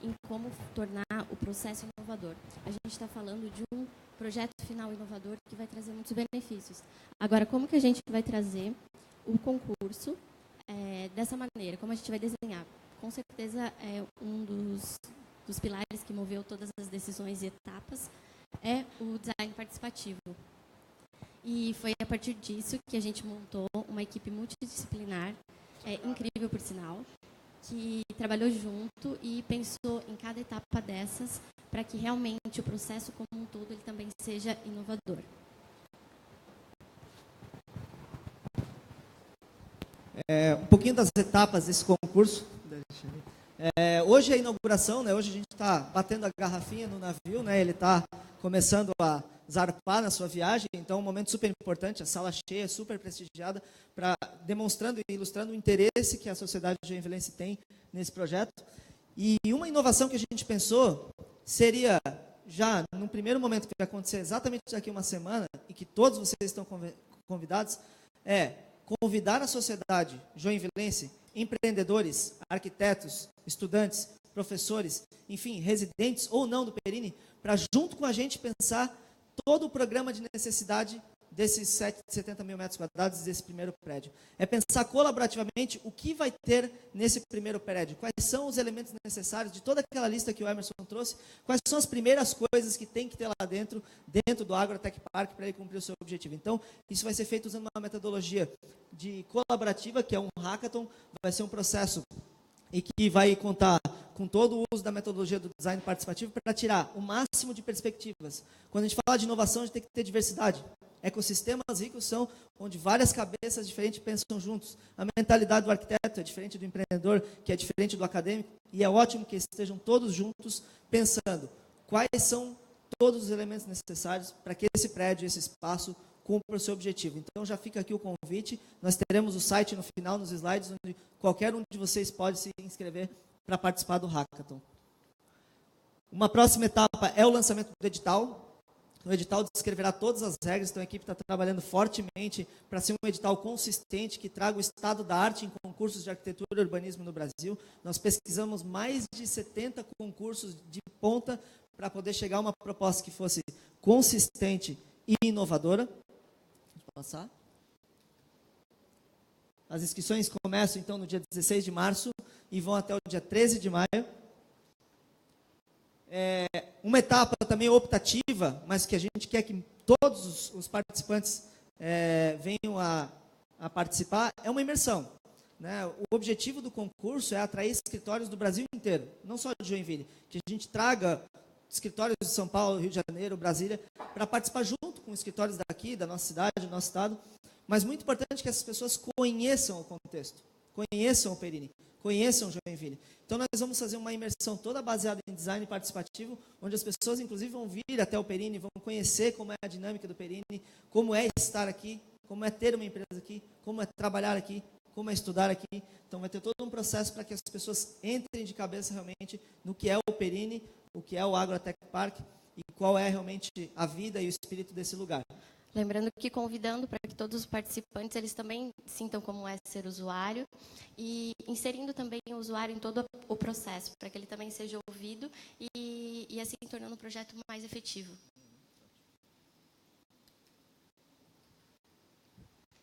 em como tornar o processo inovador. A gente está falando de um projeto final inovador que vai trazer muitos benefícios. Agora, como que a gente vai trazer o concurso dessa maneira? Como a gente vai desenhar? Com certeza, um dos pilares que moveu todas as decisões e etapas é o design participativo. E foi a partir disso que a gente montou uma equipe multidisciplinar, incrível por sinal, que trabalhou junto e pensou em cada etapa dessas para que realmente o processo como um todo ele também seja inovador. Um pouquinho das etapas desse concurso. Hoje é a inauguração, né? Hoje a gente está batendo a garrafinha no navio, né? Ele está começando a zarpar na sua viagem, então um momento super importante, a sala cheia, super prestigiada, demonstrando e ilustrando o interesse que a sociedade joinvilense tem nesse projeto. E uma inovação que a gente pensou seria, já no primeiro momento que vai acontecer exatamente daqui a uma semana, e que todos vocês estão convidados, convidar a sociedade joinvilense, empreendedores, arquitetos, estudantes, professores, enfim, residentes ou não do Perini, para junto com a gente pensar todo o programa de necessidade desses 70 mil metros quadrados desse primeiro prédio. É pensar colaborativamente o que vai ter nesse primeiro prédio, quais são os elementos necessários de toda aquela lista que o Emerson trouxe, quais são as primeiras coisas que tem que ter lá dentro do Agrotech Park para ele cumprir o seu objetivo. Então, isso vai ser feito usando uma metodologia de colaborativa, que é um hackathon, vai ser um processo e que vai contar com todo o uso da metodologia do design participativo para tirar o máximo de perspectivas. Quando a gente fala de inovação, a gente tem que ter diversidade. Ecossistemas ricos são onde várias cabeças diferentes pensam juntos. A mentalidade do arquiteto é diferente do empreendedor, que é diferente do acadêmico, e é ótimo que estejam todos juntos pensando quais são todos os elementos necessários para que esse prédio, esse espaço, cumpra o seu objetivo. Então, já fica aqui o convite. Nós teremos o site no final, nos slides, onde qualquer um de vocês pode se inscrever para participar do hackathon. Uma próxima etapa é o lançamento do edital. O edital descreverá todas as regras, então a equipe está trabalhando fortemente para ser um edital consistente que traga o estado da arte em concursos de arquitetura e urbanismo no Brasil. Nós pesquisamos mais de 70 concursos de ponta para poder chegar a uma proposta que fosse consistente e inovadora. Pode passar. As inscrições começam então no dia 16 de março e vão até o dia 13 de maio. uma etapa também optativa, mas que a gente quer que todos os participantes venham a participar, é uma imersão. Né? O objetivo do concurso é atrair escritórios do Brasil inteiro, não só de Joinville, que a gente traga escritórios de São Paulo, Rio de Janeiro, Brasília, para participar junto com escritórios daqui, da nossa cidade, do nosso estado, mas muito importante que essas pessoas conheçam o contexto, conheçam o Perini, conheçam Joinville. Então, nós vamos fazer uma imersão toda baseada em design participativo, onde as pessoas, inclusive, vão vir até o Perini, vão conhecer como é a dinâmica do Perini, como é estar aqui, como é ter uma empresa aqui, como é trabalhar aqui, como é estudar aqui. Então, vai ter todo um processo para que as pessoas entrem de cabeça realmente no que é o Perini, o que é o Agrotech Park e qual é realmente a vida e o espírito desse lugar. Lembrando que convidando para que todos os participantes eles também sintam como é ser usuário e inserindo também o usuário em todo o processo, para que ele também seja ouvido e assim tornando o projeto mais efetivo.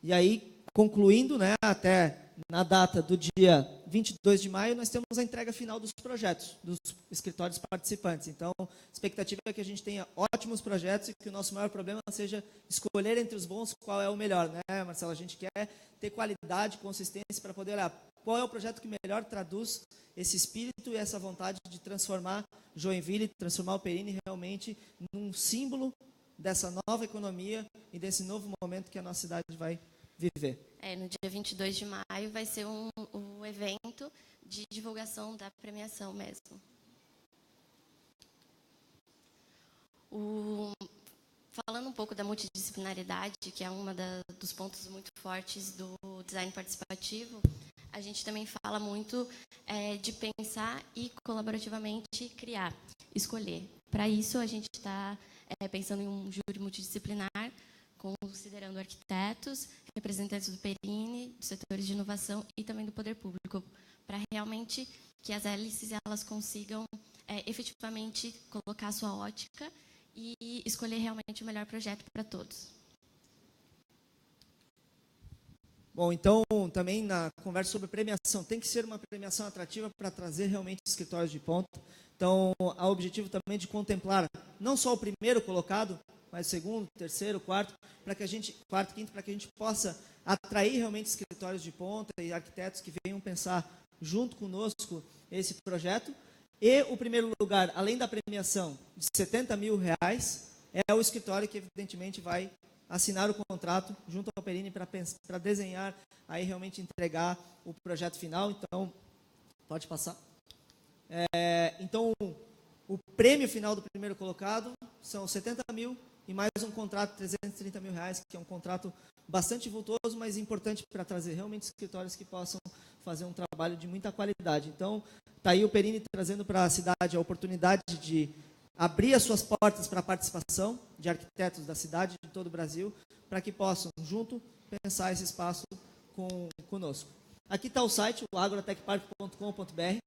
E aí, concluindo, né, até na data do dia 22 de maio, nós temos a entrega final dos projetos, dos escritórios participantes. Então, a expectativa é que a gente tenha ótimos projetos e que o nosso maior problema seja escolher entre os bons qual é o melhor, né, Marcelo? A gente quer ter qualidade, consistência para poder olhar qual é o projeto que melhor traduz esse espírito e essa vontade de transformar Joinville, transformar o Perini realmente num símbolo dessa nova economia e desse novo momento que a nossa cidade vai viver. No dia 22 de maio vai ser um evento de divulgação da premiação mesmo. Falando um pouco da multidisciplinaridade, que é dos pontos muito fortes do design participativo, a gente também fala muito de pensar e colaborativamente criar, escolher. Para isso, a gente está pensando em um júri multidisciplinar, considerando arquitetos, representantes do Perini, dos setores de inovação e também do poder público, para realmente que as hélices elas consigam efetivamente colocar a sua ótica e escolher realmente o melhor projeto para todos. Bom, então, também na conversa sobre premiação, tem que ser uma premiação atrativa para trazer realmente escritórios de ponta. Então, há o objetivo também de contemplar não só o primeiro colocado, mas o segundo, terceiro, quarto, quinto, para que a gente possa atrair realmente escritórios de ponta e arquitetos que venham pensar junto conosco esse projeto. E o primeiro lugar, além da premiação de R$70 mil, é o escritório que evidentemente vai assinar o contrato junto ao Perini para desenhar, aí realmente entregar o projeto final. Então, pode passar. Então, o prêmio final do primeiro colocado são R$70 mil e mais um contrato de R$330 mil, que é um contrato bastante vultoso, mas importante para trazer realmente escritórios que possam fazer um trabalho de muita qualidade. Então, está aí o Perini trazendo para a cidade a oportunidade de abrir as suas portas para a participação de arquitetos da cidade, de todo o Brasil, para que possam, junto, pensar esse espaço conosco. Aqui está o site, o agrotechpark.com.br.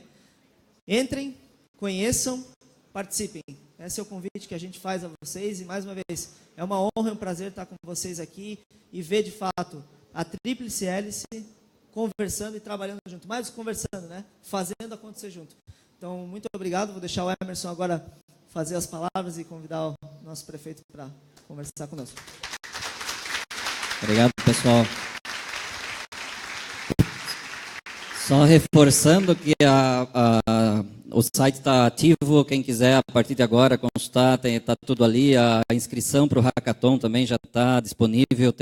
Entrem, conheçam, participem. Esse é o convite que a gente faz a vocês e, mais uma vez, é uma honra e um prazer estar com vocês aqui e ver, de fato, a Tríplice Hélice conversando e trabalhando junto. Mais conversando, né? Fazendo acontecer junto. Então, muito obrigado. Vou deixar o Emerson agora fazer as palavras e convidar o nosso prefeito para conversar conosco. Obrigado, pessoal. Só reforçando que o site está ativo, quem quiser a partir de agora consultar, está tudo ali, a inscrição para o Hackathon também já está disponível,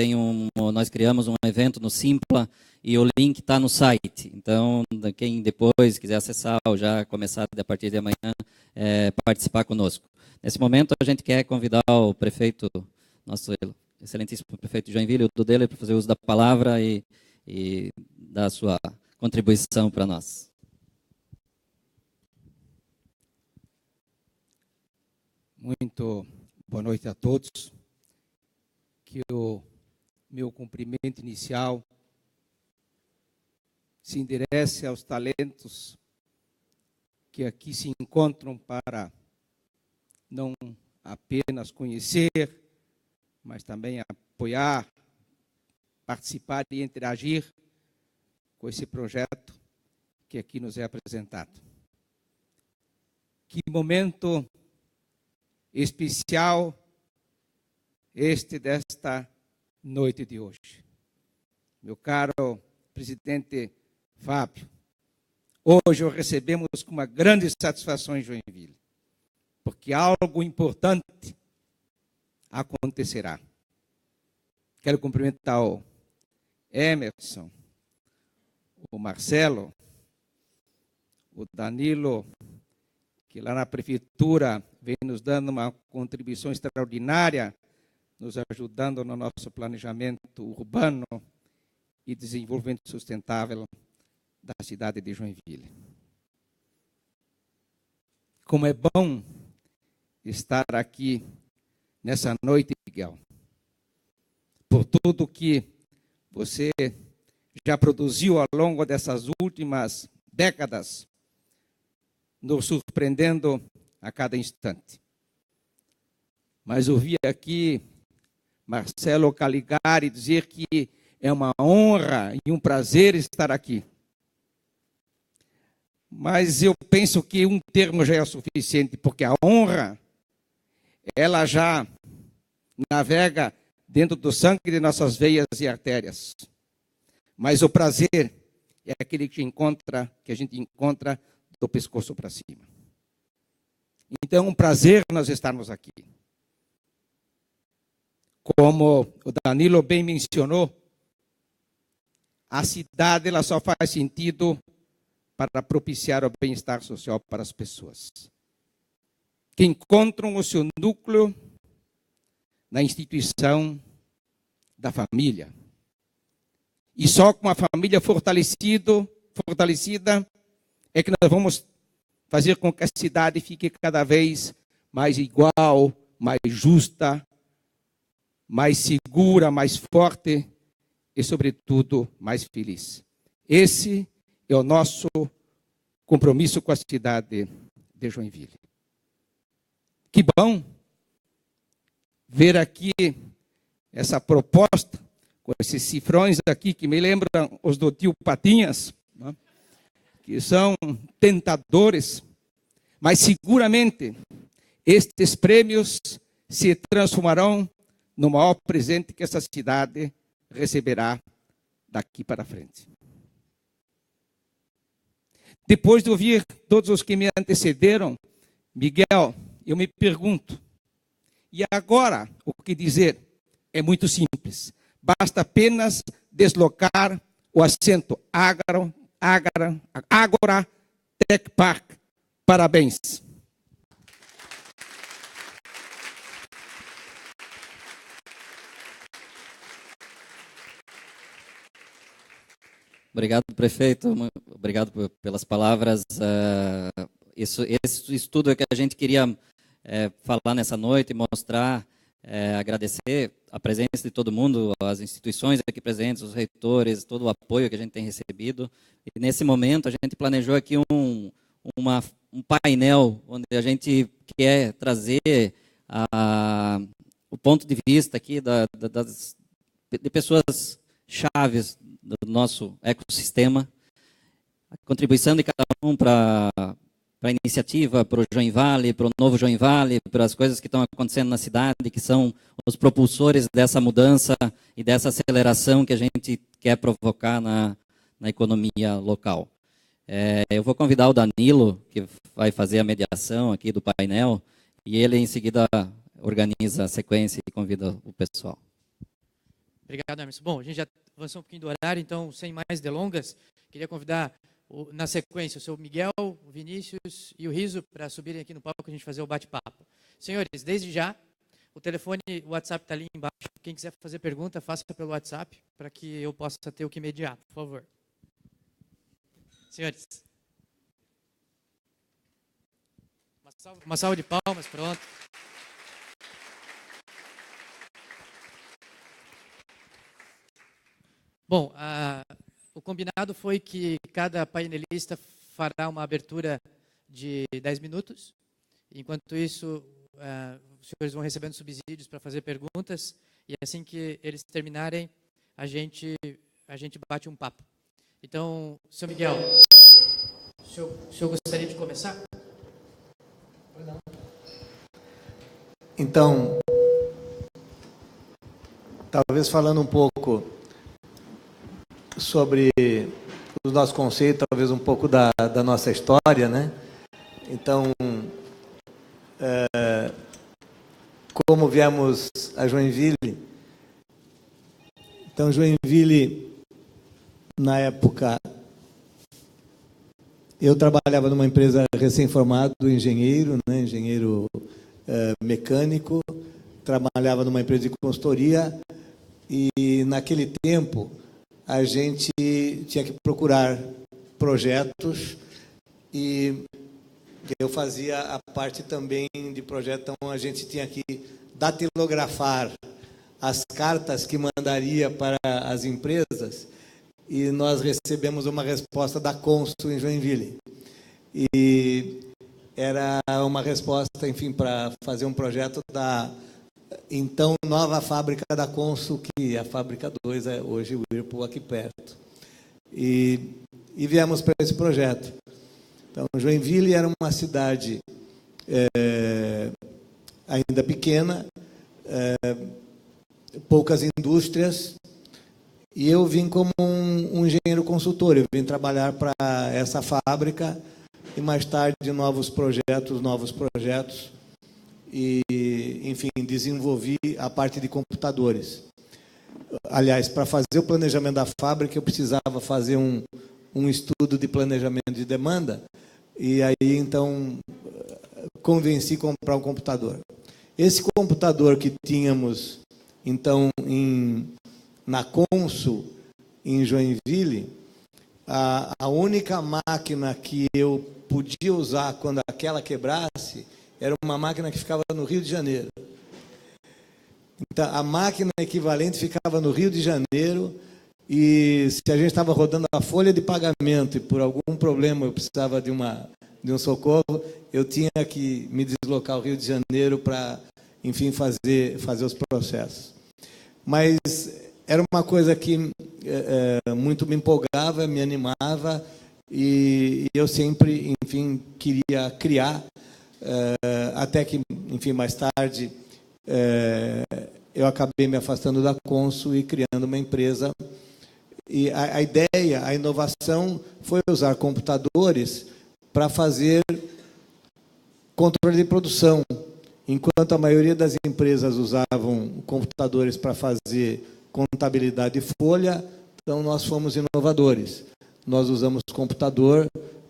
nós criamos um evento no Simpla e o link está no site, então quem depois quiser acessar ou já começar a partir de amanhã, participar conosco. Nesse momento a gente quer convidar o prefeito, nosso excelentíssimo prefeito de Joinville, o Dudeler, para fazer uso da palavra e dar a sua contribuição para nós. Muito boa noite a todos. Que o meu cumprimento inicial se enderece aos talentos que aqui se encontram para não apenas conhecer, mas também apoiar, participar e interagir com esse projeto que aqui nos é apresentado. Que momento especial desta noite de hoje. Meu caro presidente Fábio, hoje o recebemos com uma grande satisfação em Joinville, porque algo importante acontecerá. Quero cumprimentar o Emerson, o Marcelo, o Danilo, que lá na prefeitura vem nos dando uma contribuição extraordinária, nos ajudando no nosso planejamento urbano e desenvolvimento sustentável da cidade de Joinville. Como é bom estar aqui nessa noite, Miguel, por tudo que você já produziu ao longo dessas últimas décadas, nos surpreendendo a cada instante. Mas ouvi aqui Marcelo Caligari dizer que é uma honra e um prazer estar aqui. Mas eu penso que um termo já é suficiente, porque a honra, ela já navega dentro do sangue de nossas veias e artérias. Mas o prazer é aquele que a gente encontra do pescoço para cima. Então, é um prazer nós estarmos aqui. Como o Danilo bem mencionou, a cidade ela só faz sentido para propiciar o bem-estar social para as pessoas, que encontram o seu núcleo na instituição da família. E só com a família fortalecida é que nós vamos fazer com que a cidade fique cada vez mais igual, mais justa, mais segura, mais forte e, sobretudo, mais feliz. Esse é o nosso compromisso com a cidade de Joinville. Que bom ver aqui essa proposta, com esses cifrões aqui que me lembram os do tio Patinhas, né? Que são tentadores, mas seguramente estes prêmios se transformarão no maior presente que essa cidade receberá daqui para frente. Depois de ouvir todos os que me antecederam, Miguel, eu me pergunto, e agora o que dizer? É muito simples. Basta apenas deslocar o assento Ágora Tech Park. Parabéns. Obrigado, prefeito. Obrigado pelas palavras. Esse estudo é que a gente queria falar nessa noite, mostrar, agradecer a presença de todo mundo, as instituições aqui presentes, os reitores, todo o apoio que a gente tem recebido. E nesse momento a gente planejou aqui um painel onde a gente quer trazer o ponto de vista aqui de pessoas chaves do nosso ecossistema, a contribuição de cada um para a iniciativa, para o Joinville, para o novo Joinville, para as coisas que estão acontecendo na cidade, que são os propulsores dessa mudança e dessa aceleração que a gente quer provocar na economia local. Eu vou convidar o Danilo, que vai fazer a mediação aqui do painel, e ele em seguida organiza a sequência e convida o pessoal. Obrigado, Emerson. Bom, a gente já avançou um pouquinho do horário, então, sem mais delongas, queria convidar, na sequência, o seu Miguel, o Vinícius e o Riso para subirem aqui no palco para a gente fazer o bate-papo. Senhores, desde já, o telefone, o WhatsApp está ali embaixo. Quem quiser fazer pergunta, faça pelo WhatsApp, para que eu possa ter o que mediar, por favor. Senhores. Uma salva de palmas, pronto. Bom, o combinado foi que cada painelista fará uma abertura de 10 minutos. Enquanto isso, os senhores vão recebendo subsídios para fazer perguntas. E assim que eles terminarem, a gente bate um papo. Então, senhor Miguel, o senhor gostaria de começar? Então, talvez falando um pouco sobre os nossos conceitos, talvez um pouco da nossa história, né? Então, como viemos a Joinville? Então, Joinville, na época, eu trabalhava numa empresa recém-formado, engenheiro, né? Engenheiro mecânico, trabalhava numa empresa de consultoria e, naquele tempo, a gente tinha que procurar projetos e eu fazia a parte também de projeto, então a gente tinha que datilografar as cartas que mandaria para as empresas e nós recebemos uma resposta da Consul em Joinville. E era uma resposta, enfim, para fazer um projeto da então nova fábrica da Consul, que a fábrica 2 é hoje o Whirlpool aqui perto. E viemos para esse projeto. Então, Joinville era uma cidade ainda pequena, poucas indústrias, e eu vim como um engenheiro consultor. Eu vim trabalhar para essa fábrica e mais tarde novos projetos, e, enfim, desenvolvi a parte de computadores. Aliás, para fazer o planejamento da fábrica, eu precisava fazer um estudo de planejamento de demanda, e aí, então, convenci a comprar um computador. Esse computador que tínhamos, então, na Consul, em Joinville, a única máquina que eu podia usar quando aquela quebrasse era uma máquina que ficava no Rio de Janeiro. Então, a máquina equivalente ficava no Rio de Janeiro e se a gente estava rodando a folha de pagamento e por algum problema eu precisava de um socorro, eu tinha que me deslocar ao Rio de Janeiro para, enfim, fazer os processos. Mas era uma coisa que muito me empolgava, me animava e eu sempre, enfim, queria criar, até que, enfim, mais tarde eu acabei me afastando da Consul e criando uma empresa. E a ideia, a inovação foi usar computadores para fazer controle de produção. Enquanto a maioria das empresas usavam computadores para fazer contabilidade de folha, então nós fomos inovadores. Nós usamos computador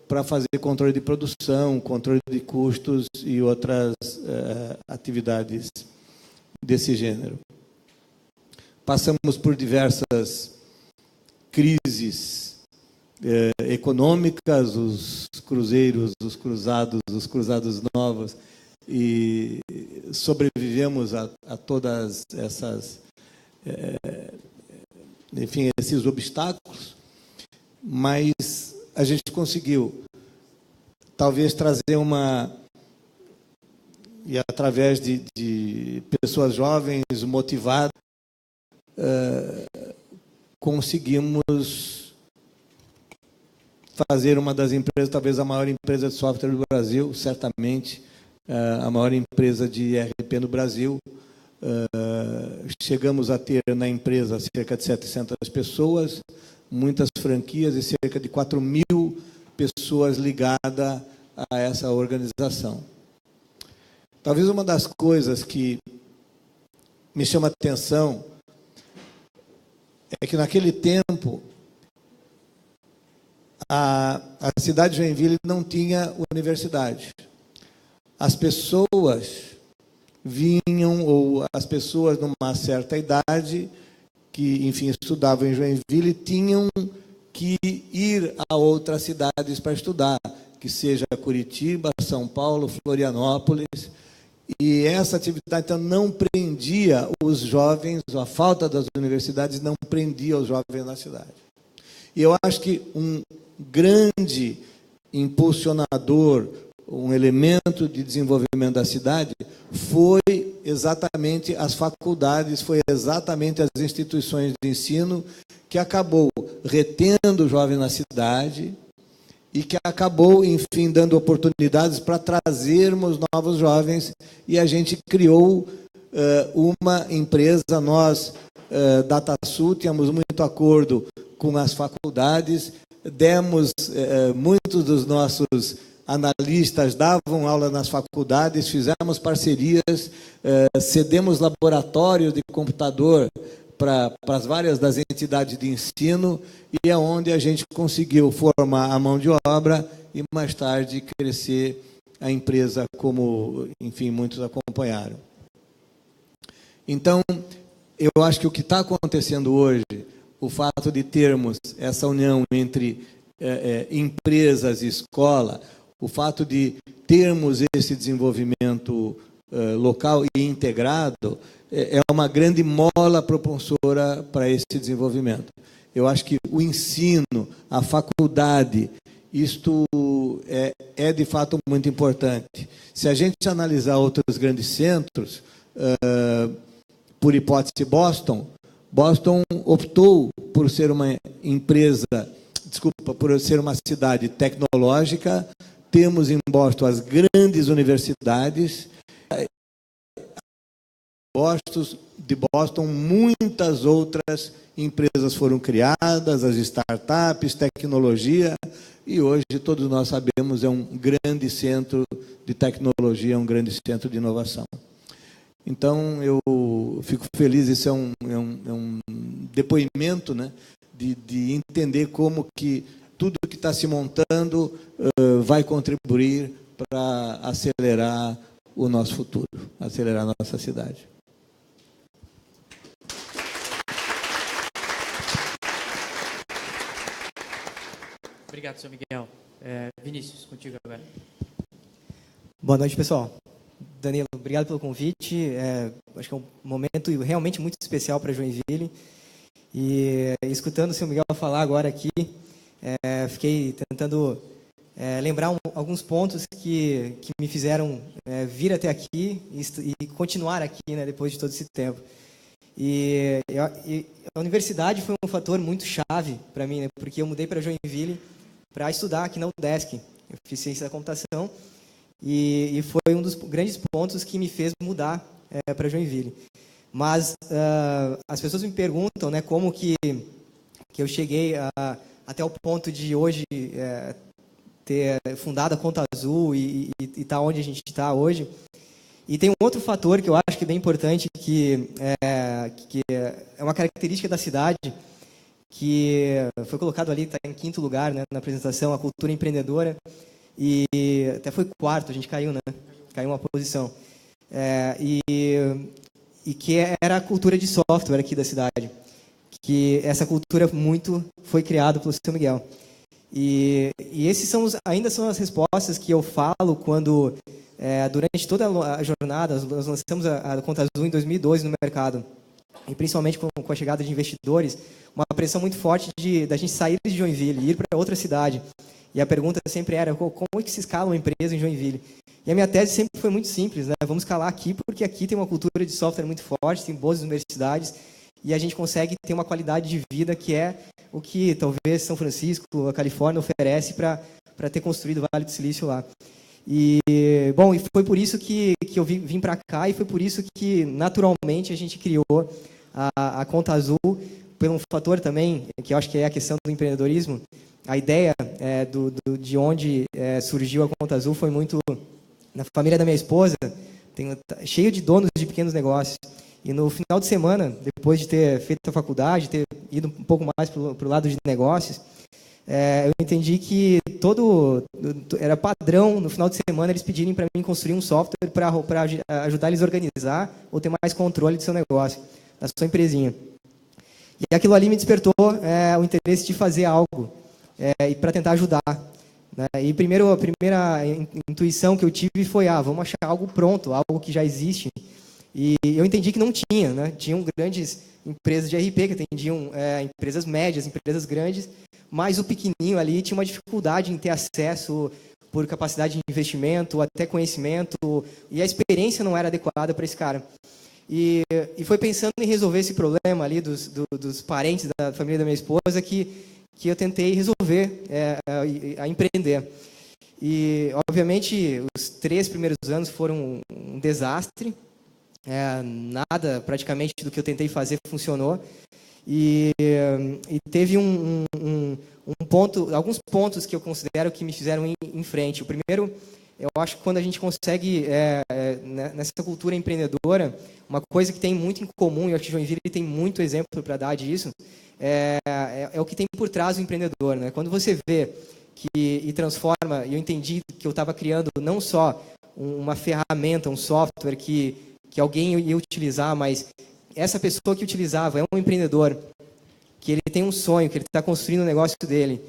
para fazer controle de produção, controle de custos e outras atividades desse gênero. Passamos por diversas crises econômicas, os cruzeiros, os cruzados novos, e sobrevivemos a todas essas, enfim, esses obstáculos, mas a gente conseguiu, talvez, trazer e através de pessoas jovens, motivadas, conseguimos fazer uma das empresas, talvez a maior empresa de software do Brasil, certamente, a maior empresa de ERP no Brasil. Chegamos a ter na empresa cerca de 700 pessoas, muitas franquias e cerca de 4.000 pessoas ligadas a essa organização. Talvez uma das coisas que me chama a atenção é que naquele tempo a cidade de Joinville não tinha universidade. As pessoas vinham, ou as pessoas numa certa idade, que, enfim, estudavam em Joinville, tinham que ir a outras cidades para estudar, que seja Curitiba, São Paulo, Florianópolis. E essa atividade, então, não prendia os jovens, a falta das universidades não prendia os jovens na cidade. E eu acho que um grande impulsionador, um elemento de desenvolvimento da cidade foi exatamente as faculdades, foi exatamente as instituições de ensino que acabou retendo o jovem na cidade e que acabou, enfim, dando oportunidades para trazermos novos jovens, e a gente criou uma empresa. Nós, DataSul, tínhamos muito acordo com as faculdades, demos, muitos dos nossos analistas davam aula nas faculdades, fizemos parcerias, cedemos laboratórios de computador para as várias das entidades de ensino, e é onde a gente conseguiu formar a mão de obra e, mais tarde, crescer a empresa, como, enfim, muitos acompanharam. Então, eu acho que o que está acontecendo hoje, o fato de termos essa união entre empresas e escola, o fato de termos esse desenvolvimento local e integrado, é uma grande mola propulsora para esse desenvolvimento. Eu acho que o ensino, a faculdade, isto é de fato muito importante. Se a gente analisar outros grandes centros, por hipótese Boston optou por ser uma empresa, por ser uma cidade tecnológica. Temos em Boston as grandes universidades. De Boston, muitas outras empresas foram criadas, as startups, tecnologia, e hoje todos nós sabemos, é um grande centro de tecnologia, um grande centro de inovação. Então, eu fico feliz, isso é um depoimento, né, de entender como que tudo que está se montando vai contribuir para acelerar o nosso futuro, acelerar a nossa cidade. Obrigado, senhor Miguel. Vinícius, contigo agora. Boa noite, pessoal. Danilo, obrigado pelo convite. Acho que é um momento realmente muito especial para Joinville. E escutando o senhor Miguel falar agora aqui, fiquei tentando lembrar alguns pontos que me fizeram vir até aqui e continuar aqui, né, depois de todo esse tempo. E a universidade foi um fator muito chave para mim, né, porque eu mudei para Joinville para estudar aqui na UDESC. Eu fiz ciência da computação e foi um dos grandes pontos que me fez mudar para Joinville. Mas as pessoas me perguntam, né, como que eu cheguei até o ponto de hoje ter fundado a Conta Azul e estar onde a gente está hoje. E tem um outro fator que eu acho que é bem importante, que é uma característica da cidade, que foi colocado ali, está em 5º lugar, né, na apresentação, a cultura empreendedora, e até foi 4º, a gente caiu, né? Caiu uma posição. E que era a cultura de software aqui da cidade, que essa cultura muito foi criada pelo Sr. Miguel. E esses ainda são as respostas que eu falo quando, durante toda a jornada, nós lançamos a Conta Azul em 2012 no mercado, e principalmente com a chegada de investidores, uma pressão muito forte da gente sair de Joinville e ir para outra cidade. E a pergunta sempre era, como é que se escala uma empresa em Joinville? E a minha tese sempre foi muito simples, né? Vamos escalar aqui, porque aqui tem uma cultura de software muito forte, tem boas universidades, e a gente consegue ter uma qualidade de vida que é o que talvez São Francisco, a Califórnia, oferece para ter construído o Vale do Silício lá. E foi por isso que eu vim para cá, e foi por isso que, naturalmente, a gente criou a Conta Azul, por um fator também, que eu acho que é a questão do empreendedorismo. A ideia de onde surgiu a Conta Azul foi muito na família da minha esposa, cheio de donos de pequenos negócios. E no final de semana, depois de ter feito a faculdade, ter ido um pouco mais para o lado de negócios, eu entendi que era padrão, no final de semana, eles pedirem para mim construir um software para ajudar eles a organizar ou ter mais controle do seu negócio, da sua empresinha. E aquilo ali me despertou o interesse de fazer algo e para tentar ajudar. Né? E a primeira intuição que eu tive foi, vamos achar algo pronto, algo que já existe. E eu entendi que não tinha, né? Tinham grandes empresas de RP que atendiam empresas médias, empresas grandes, mas o pequenininho ali tinha uma dificuldade em ter acesso por capacidade de investimento, até conhecimento, e a experiência não era adequada para esse cara. E foi pensando em resolver esse problema ali dos parentes da família da minha esposa que que eu tentei resolver, a empreender. E, obviamente, os 3 primeiros anos foram um desastre. Nada, praticamente, do que eu tentei fazer funcionou. E teve alguns pontos que eu considero que me fizeram ir em frente. O primeiro, eu acho que quando a gente consegue, nessa cultura empreendedora, uma coisa que tem muito em comum, e eu acho que Joinville tem muito exemplo para dar disso, é o que tem por trás do empreendedor, né? Quando você vê e transforma, e eu entendi que eu estava criando não só uma ferramenta, um software que alguém ia utilizar, mas essa pessoa que utilizava é um empreendedor, que ele tem um sonho, que ele está construindo o negócio dele,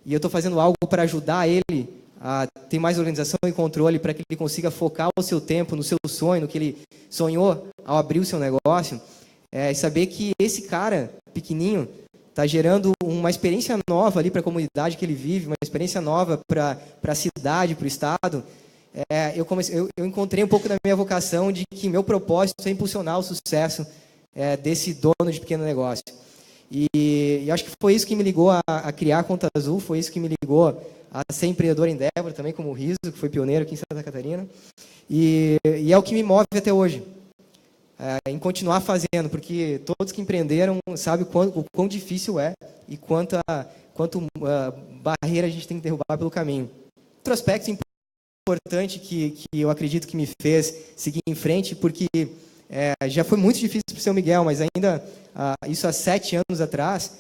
e eu estou fazendo algo para ajudar ele a ter mais organização e controle para que ele consiga focar o seu tempo no seu sonho, no que ele sonhou ao abrir o seu negócio, e saber que esse cara pequenininho está gerando uma experiência nova ali para a comunidade que ele vive, uma experiência nova para a cidade, para o estado. Eu encontrei um pouco da minha vocação de que meu propósito é impulsionar o sucesso desse dono de pequeno negócio. E acho que foi isso que me ligou a criar a Conta Azul, foi isso que me ligou a ser empreendedor em Débora, também como o Riso, que foi pioneiro aqui em Santa Catarina. E é o que me move até hoje, em continuar fazendo, porque todos que empreenderam sabem o quão difícil é e quanto barreira a gente tem que derrubar pelo caminho. Outro aspecto importante que eu acredito que me fez seguir em frente, porque já foi muito difícil para o São Miguel, mas ainda, isso há 7 anos atrás,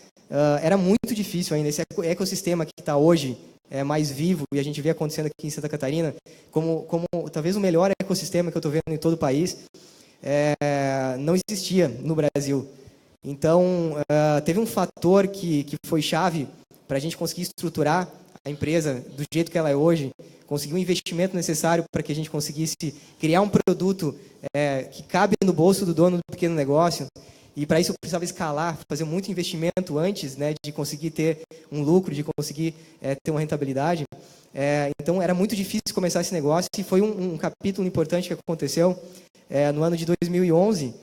era muito difícil ainda. Esse ecossistema que está hoje mais vivo, e a gente vê acontecendo aqui em Santa Catarina, como talvez o melhor ecossistema que eu estou vendo em todo o país, não existia no Brasil. Então, teve um fator que foi chave para a gente conseguir estruturar a empresa do jeito que ela é hoje, conseguir o investimento necessário para que a gente conseguisse criar um produto que cabe no bolso do dono do pequeno negócio. E para isso eu precisava escalar, fazer muito investimento antes, né, de conseguir ter um lucro, de conseguir ter uma rentabilidade. Então era muito difícil começar esse negócio, e foi um capítulo importante que aconteceu no ano de 2011,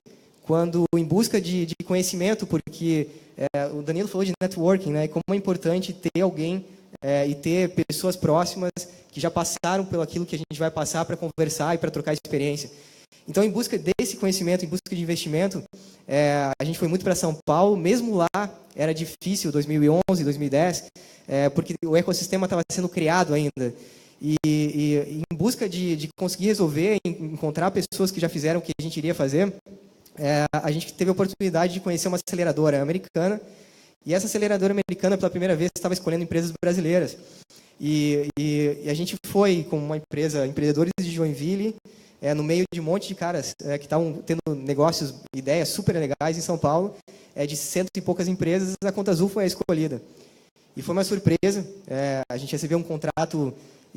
quando, em busca de conhecimento, porque o Danilo falou de networking, né, como é importante ter alguém e ter pessoas próximas que já passaram pelo aquilo que a gente vai passar para conversar e para trocar experiência. Então, em busca desse conhecimento, em busca de investimento, a gente foi muito para São Paulo. Mesmo lá era difícil, 2011, 2010, porque o ecossistema estava sendo criado ainda. E em busca de conseguir resolver, encontrar pessoas que já fizeram o que a gente iria fazer, a gente teve a oportunidade de conhecer uma aceleradora americana. E essa aceleradora americana, pela primeira vez, estava escolhendo empresas brasileiras. E a gente foi com uma empresa, empreendedores de Joinville, no meio de um monte de caras que estavam tendo negócios, ideias super legais em São Paulo, de 100 e poucas empresas, a Conta Azul foi a escolhida. E foi uma surpresa, a gente recebeu um contrato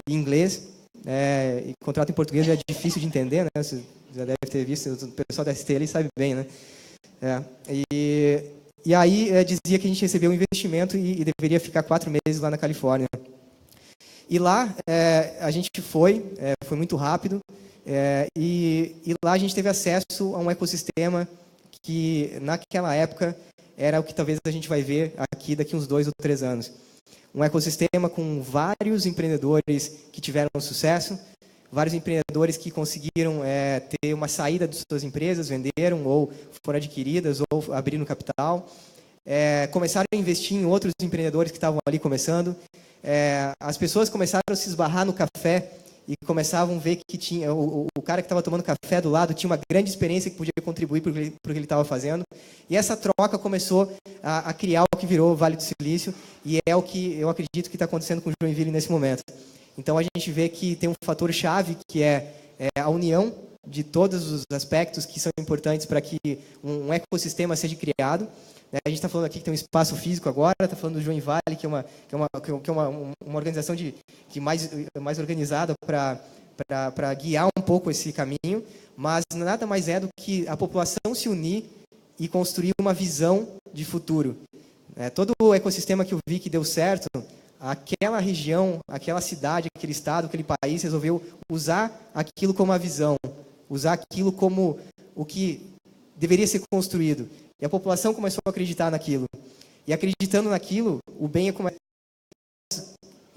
em inglês, e contrato em português já é difícil de entender, né? Você já deve ter visto, o pessoal da ST ali sabe bem, né? E aí dizia que a gente recebeu um investimento e deveria ficar 4 meses lá na Califórnia. E lá a gente foi muito rápido, e lá a gente teve acesso a um ecossistema que, naquela época, era o que talvez a gente vai ver aqui daqui uns 2 ou 3 anos. Um ecossistema com vários empreendedores que tiveram sucesso, vários empreendedores que conseguiram ter uma saída de suas empresas, venderam ou foram adquiridas ou abriram capital, começaram a investir em outros empreendedores que estavam ali começando. As pessoas começaram a se esbarrar no café e começavam a ver que tinha o cara que estava tomando café do lado tinha uma grande experiência que podia contribuir para o que ele estava fazendo. E essa troca começou a criar o que virou o Vale do Silício, e é o que eu acredito que está acontecendo com o Joinville nesse momento. Então a gente vê que tem um fator chave, que é a união de todos os aspectos que são importantes para que um ecossistema seja criado. A gente está falando aqui que tem um espaço físico agora, está falando do Join Valley, que é uma organização mais organizada para guiar um pouco esse caminho, mas nada mais é do que a população se unir e construir uma visão de futuro. Todo o ecossistema que eu vi que deu certo, aquela região, aquela cidade, aquele estado, aquele país resolveu usar aquilo como a visão, usar aquilo como o que deveria ser construído. E a população começou a acreditar naquilo. E acreditando naquilo, o bem começa,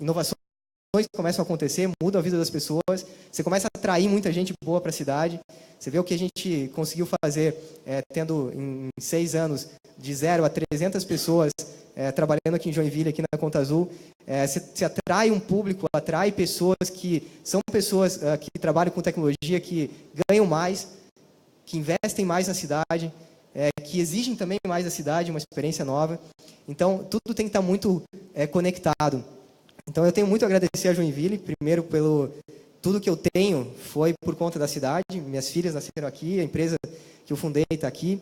inovações começam a acontecer, mudam a vida das pessoas, você começa a atrair muita gente boa para a cidade. Você vê o que a gente conseguiu fazer, tendo em 6 anos, de 0 a 300 pessoas trabalhando aqui em Joinville, aqui na Conta Azul. Se atrai um público, atrai pessoas que são pessoas que trabalham com tecnologia, que ganham mais, que investem mais na cidade, que exigem também mais da cidade, uma experiência nova. Então, tudo tem que estar muito conectado. Então, eu tenho muito a agradecer a Joinville, primeiro pelo tudo que eu tenho foi por conta da cidade. Minhas filhas nasceram aqui, a empresa que eu fundei está aqui,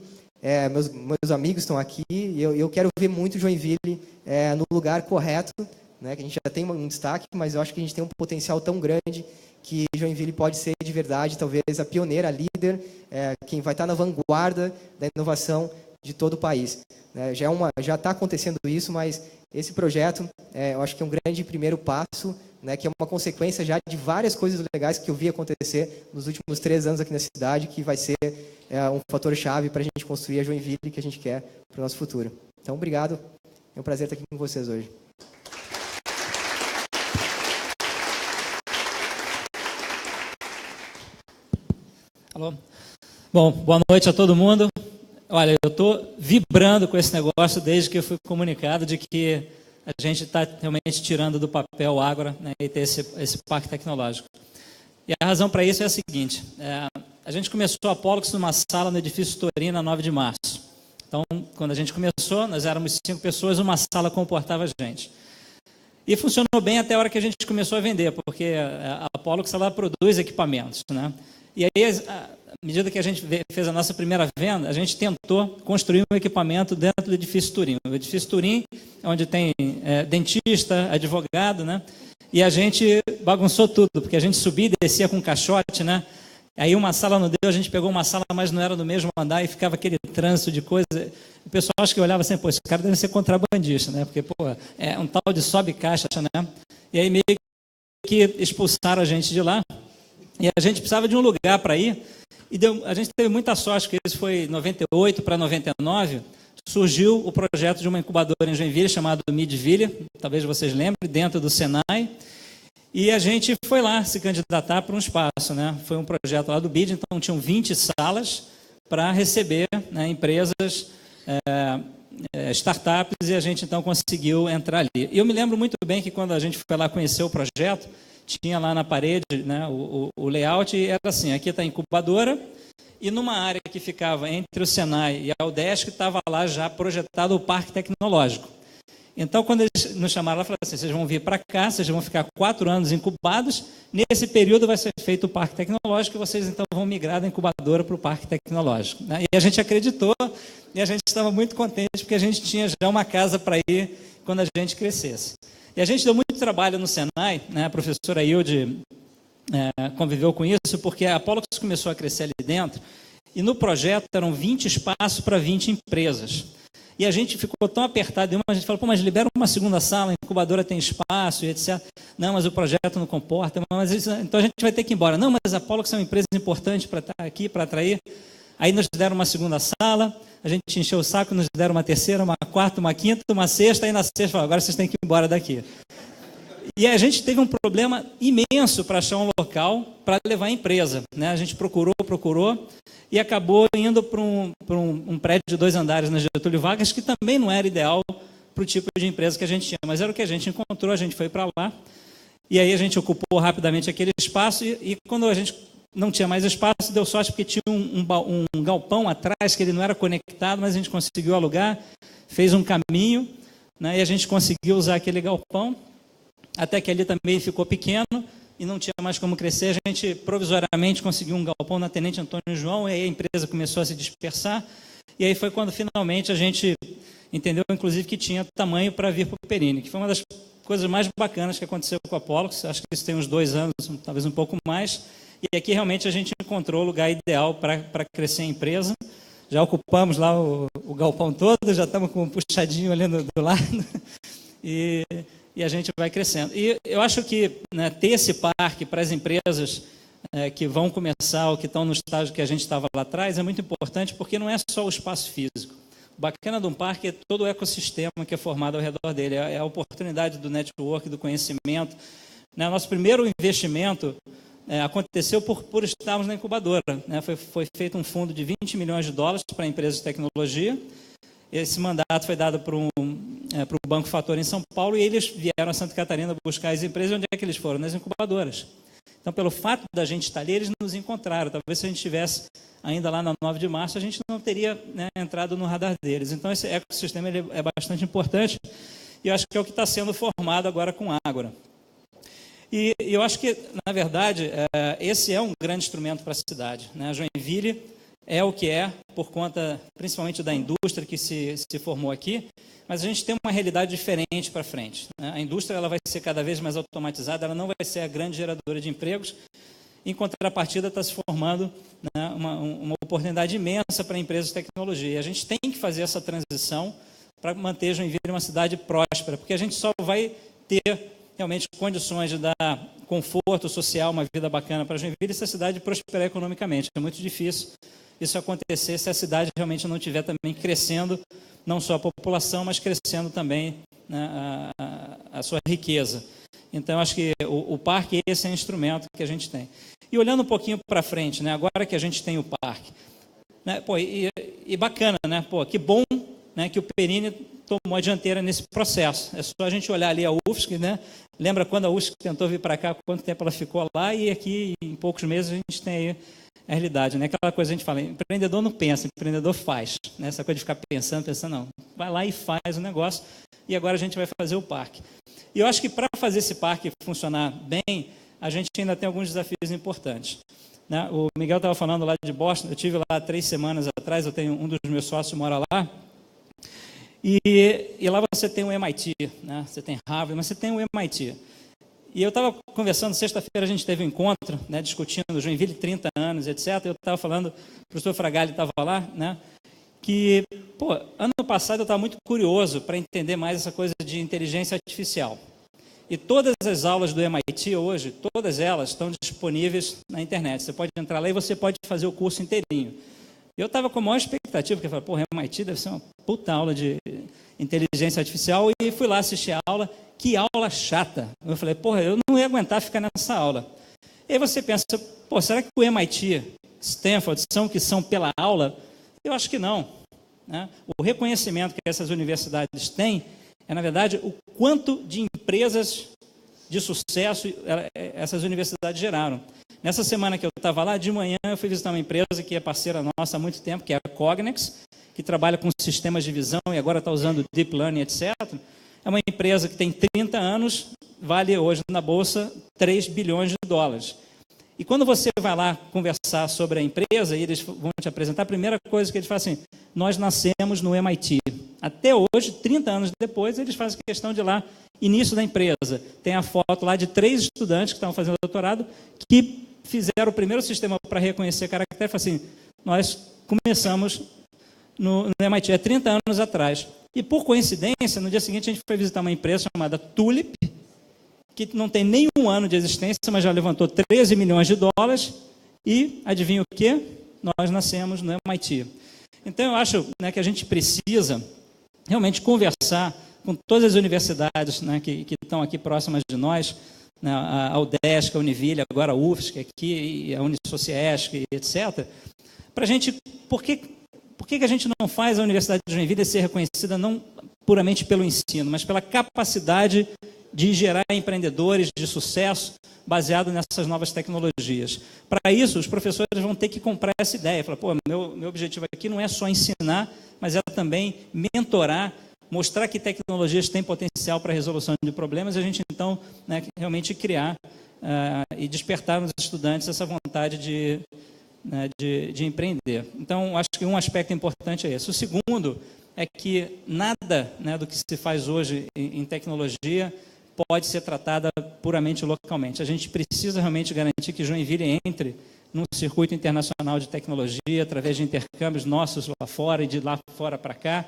meus amigos estão aqui, e eu quero ver muito Joinville no lugar correto, né, que a gente já tem um destaque, mas eu acho que a gente tem um potencial tão grande que Joinville pode ser de verdade, talvez a pioneira, a líder, quem vai estar na vanguarda da inovação de todo o país. Já está acontecendo isso, mas esse projeto, eu acho que é um grande primeiro passo, né, que é uma consequência já de várias coisas legais que eu vi acontecer nos últimos 3 anos aqui na cidade, que vai ser um fator-chave para a gente construir a Joinville que a gente quer para o nosso futuro. Então, obrigado. É um prazer estar aqui com vocês hoje. Alô? Bom, boa noite a todo mundo. Olha, eu estou vibrando com esse negócio desde que eu fui comunicado de que a gente está realmente tirando do papel o Ágora, né, e ter esse parque tecnológico. E a razão para isso é a seguinte: a gente começou a Pollux numa sala no edifício Torino, na 9 de março. Então, quando a gente começou, nós éramos 5 pessoas, uma sala comportava a gente. E funcionou bem até a hora que a gente começou a vender, porque a Pollux ela produz equipamentos, né? E aí, à medida que a gente fez a nossa primeira venda, a gente tentou construir um equipamento dentro do edifício Turim. O edifício Turim é onde tem dentista, advogado, né? E a gente bagunçou tudo, porque a gente subia e descia com caixote, né? Aí uma sala não deu, a gente pegou uma sala, mas não era no mesmo andar, e ficava aquele trânsito de coisa. O pessoal acho que olhava assim, pô, esse cara deve ser contrabandista, né? Porque, pô, é um tal de sobe caixa, né? E aí meio que expulsaram a gente de lá. E a gente precisava de um lugar para ir, e a gente teve muita sorte, que isso foi 98 para 99, surgiu o projeto de uma incubadora em Joinville, chamado Midville, talvez vocês lembrem, dentro do Senai, e a gente foi lá se candidatar para um espaço, né? Foi um projeto lá do BID, então tinham 20 salas para receber, né, empresas, startups, e a gente então conseguiu entrar ali. E eu me lembro muito bem que quando a gente foi lá conhecer o projeto, tinha lá na parede, né, o layout, e era assim: aqui está a incubadora, e numa área que ficava entre o Senai e a UDESC, estava lá já projetado o parque tecnológico. Então, quando eles nos chamaram lá, falaram assim: vocês vão vir para cá, vocês vão ficar 4 anos incubados, nesse período vai ser feito o parque tecnológico, e vocês então vão migrar da incubadora para o parque tecnológico, né? E a gente acreditou, e a gente estava muito contente, porque a gente tinha já uma casa para ir quando a gente crescesse. E a gente deu muito trabalho no Senai, né? A professora Hilde conviveu com isso, porque a Pollux começou a crescer ali dentro, e no projeto eram 20 espaços para 20 empresas. E a gente ficou tão apertado, a gente falou: pô, mas libera uma segunda sala, a incubadora tem espaço, e etc. Não, mas o projeto não comporta, mas isso, então a gente vai ter que ir embora. Não, mas a Pollux é uma empresa importante para estar aqui, para atrair. Aí nos deram uma segunda sala, a gente encheu o saco, nos deram uma terceira, uma quarta, uma quinta, uma sexta, e na sexta falaram: agora vocês têm que ir embora daqui. E a gente teve um problema imenso para achar um local para levar a empresa, né? A gente procurou, e acabou indo para um prédio de 2 andares na Getúlio Vargas, que também não era ideal para o tipo de empresa que a gente tinha, mas era o que a gente encontrou, a gente foi para lá, e aí a gente ocupou rapidamente aquele espaço, e quando a gente não tinha mais espaço, deu sorte porque tinha um galpão atrás, que ele não era conectado, mas a gente conseguiu alugar, fez um caminho, né, e a gente conseguiu usar aquele galpão, até que ali também ficou pequeno, e não tinha mais como crescer. A gente provisoriamente conseguiu um galpão na Tenente Antônio João, e aí a empresa começou a se dispersar, e aí foi quando finalmente a gente entendeu, inclusive, que tinha tamanho para vir para o Perini, que foi uma das coisas mais bacanas que aconteceu com a Pollux. Acho que isso tem uns 2 anos, talvez um pouco mais, e aqui realmente a gente encontrou o lugar ideal para crescer a empresa. Já ocupamos lá o galpão todo, já estamos com um puxadinho ali do lado, e a gente vai crescendo. E eu acho que, né, ter esse parque para as empresas que vão começar ou que estão no estágio que a gente estava lá atrás é muito importante, porque não é só o espaço físico. bacana de um parque é todo o ecossistema que é formado ao redor dele, é a oportunidade do network, do conhecimento. Né? Nosso primeiro investimento aconteceu por estarmos na incubadora. Né? Foi feito um fundo de $20 milhões para empresas de tecnologia. Esse mandato foi dado para o Banco Fator em São Paulo e eles vieram a Santa Catarina buscar as empresas. Onde é que eles foram? Nas incubadoras. Então, pelo fato da gente estar ali, eles nos encontraram. Talvez se a gente estivesse ainda lá na 9 de março, a gente não teria, né, entrado no radar deles. Então, esse ecossistema ele é bastante importante e eu acho que é o que está sendo formado agora com a Ágora. E eu acho que, na verdade, esse é um grande instrumento para a cidade. Né? A Joinville é o que é, por conta principalmente da indústria que se formou aqui, mas a gente tem uma realidade diferente para frente. Né? A indústria ela vai ser cada vez mais automatizada, ela não vai ser a grande geradora de empregos, em contrapartida está se formando, né, uma oportunidade imensa para empresas de tecnologia. E a gente tem que fazer essa transição para manter Joinville uma cidade próspera, porque a gente só vai ter realmente condições de dar conforto social, uma vida bacana para Joinville se a cidade prosperar economicamente. É muito difícil isso acontecer se a cidade realmente não estiver também crescendo, não só a população, mas crescendo também, né, a sua riqueza. Então, acho que o parque, esse é o instrumento que a gente tem. E olhando um pouquinho para frente, né, agora que a gente tem o parque, né, pô, e bacana, né, pô, que bom, né, que o Perini tomou a dianteira nesse processo. É só a gente olhar ali a UFSC, né, lembra quando a UFSC tentou vir para cá, quanto tempo ela ficou lá, e aqui em poucos meses a gente tem aí a realidade, né? Aquela coisa a gente fala, empreendedor não pensa, empreendedor faz, né? Essa coisa de ficar pensando, não, vai lá e faz o negócio, e agora a gente vai fazer o parque. E eu acho que para fazer esse parque funcionar bem, a gente ainda tem alguns desafios importantes. Né? O Miguel estava falando lá de Boston, eu estive lá 3 semanas atrás, eu tenho um dos meus sócios mora lá, e lá você tem o MIT, né? Você tem Harvard, mas você tem o MIT. E eu estava conversando, sexta-feira a gente teve um encontro, né, discutindo Joinville 30 anos, etc. Eu estava falando, o professor Fragali estava lá, né, que, pô, ano passado eu estava muito curioso para entender mais essa coisa de inteligência artificial. E todas as aulas do MIT hoje, todas elas estão disponíveis na internet. Você pode entrar lá e você pode fazer o curso inteirinho. Eu estava com a maior expectativa, porque eu falei, pô, MIT deve ser uma puta aula de inteligência artificial, e fui lá assistir a aula. Que aula chata. Eu falei, porra, eu não ia aguentar ficar nessa aula. E aí você pensa, pô, será que o MIT, Stanford, são o que são pela aula? Eu acho que não. Né? O reconhecimento que essas universidades têm é, na verdade, o quanto de empresas de sucesso essas universidades geraram. Nessa semana que eu estava lá, de manhã, eu fui visitar uma empresa que é parceira nossa há muito tempo, que é a Cognex, que trabalha com sistemas de visão e agora está usando Deep Learning, etc., é uma empresa que tem 30 anos, vale hoje na Bolsa $3 bilhões. E quando você vai lá conversar sobre a empresa, e eles vão te apresentar, a primeira coisa que eles fazem assim, nós nascemos no MIT. Até hoje, 30 anos depois, eles fazem questão de ir lá, início da empresa. Tem a foto lá de 3 estudantes que estavam fazendo doutorado, que fizeram o primeiro sistema para reconhecer caractere, e falaram assim, nós começamos no MIT, há 30 anos atrás. E, por coincidência, no dia seguinte, a gente foi visitar uma empresa chamada Tulip, que não tem nem um ano de existência, mas já levantou $13 milhões, e, adivinha o quê? Nós nascemos no MIT. Então, eu acho, né, que a gente precisa realmente conversar com todas as universidades, né, que estão aqui próximas de nós, né, a UDESC, a Univille, agora a UFSC aqui, a Unisociesc, etc., para a gente... Por que a gente não faz a Universidade de Joinville ser reconhecida não puramente pelo ensino, mas pela capacidade de gerar empreendedores de sucesso baseado nessas novas tecnologias? Para isso, os professores vão ter que comprar essa ideia. Falar, pô, meu objetivo aqui não é só ensinar, mas é também mentorar, mostrar que tecnologias têm potencial para a resolução de problemas, e a gente, então, né, realmente criar e despertar nos estudantes essa vontade de empreender. Então, acho que um aspecto importante é esse. O segundo é que nada, né, do que se faz hoje em tecnologia pode ser tratada puramente localmente. A gente precisa realmente garantir que Joinville entre num circuito internacional de tecnologia, através de intercâmbios nossos lá fora e de lá fora para cá,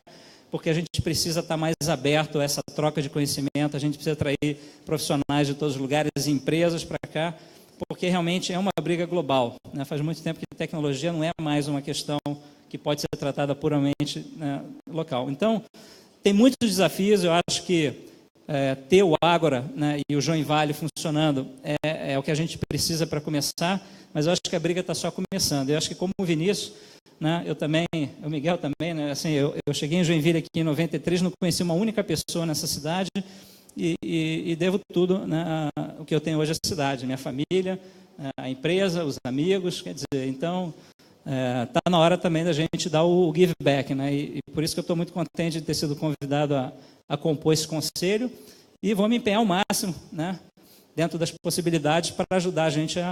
porque a gente precisa estar mais aberto a essa troca de conhecimento, a gente precisa atrair profissionais de todos os lugares e empresas para cá, porque realmente é uma briga global, né? Faz muito tempo que tecnologia não é mais uma questão que pode ser tratada puramente, né, local. Então, tem muitos desafios. Eu acho que ter o Ágora, né, e o Join Valley funcionando é o que a gente precisa para começar, mas eu acho que a briga está só começando. Eu acho que, como o Vinícius, né, o Miguel também, né, assim, eu cheguei em Joinville aqui em 93, não conheci uma única pessoa nessa cidade e devo tudo, né, o que eu tenho hoje à cidade, minha família, a empresa, os amigos, quer dizer, então está na hora também da gente dar o give back, né, e por isso que eu estou muito contente de ter sido convidado a compor esse conselho e vou me empenhar ao máximo, né, dentro das possibilidades para ajudar a gente a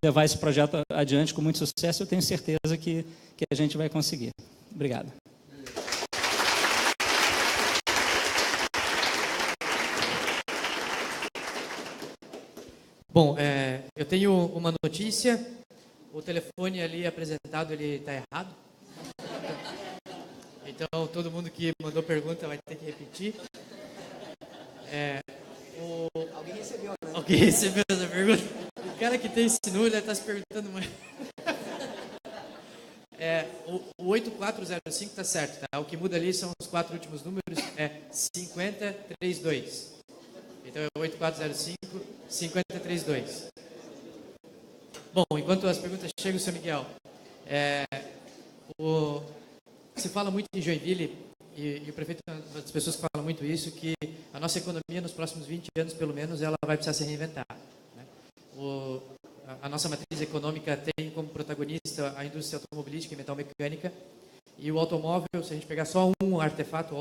levar esse projeto adiante com muito sucesso. Eu tenho certeza que a gente vai conseguir. Obrigado. Bom, eu tenho uma notícia. O telefone ali apresentado, ele está errado. Então, todo mundo que mandou pergunta vai ter que repetir. Alguém recebeu, né? Alguém recebeu essa pergunta? O cara que tem esse número deve estar se perguntando mais. O 8405 está certo, tá? O que muda ali são os 4 últimos números, 5032. Então é 8405 5032. Bom, enquanto as perguntas chegam, seu Miguel, se fala muito em Joinville, e o prefeito é uma das pessoas que fala muito isso, que a nossa economia nos próximos 20 anos, pelo menos, ela vai precisar se reinventar, né? A nossa matriz econômica tem como protagonista a indústria automobilística e metalmecânica, e o automóvel, se a gente pegar só um artefato, o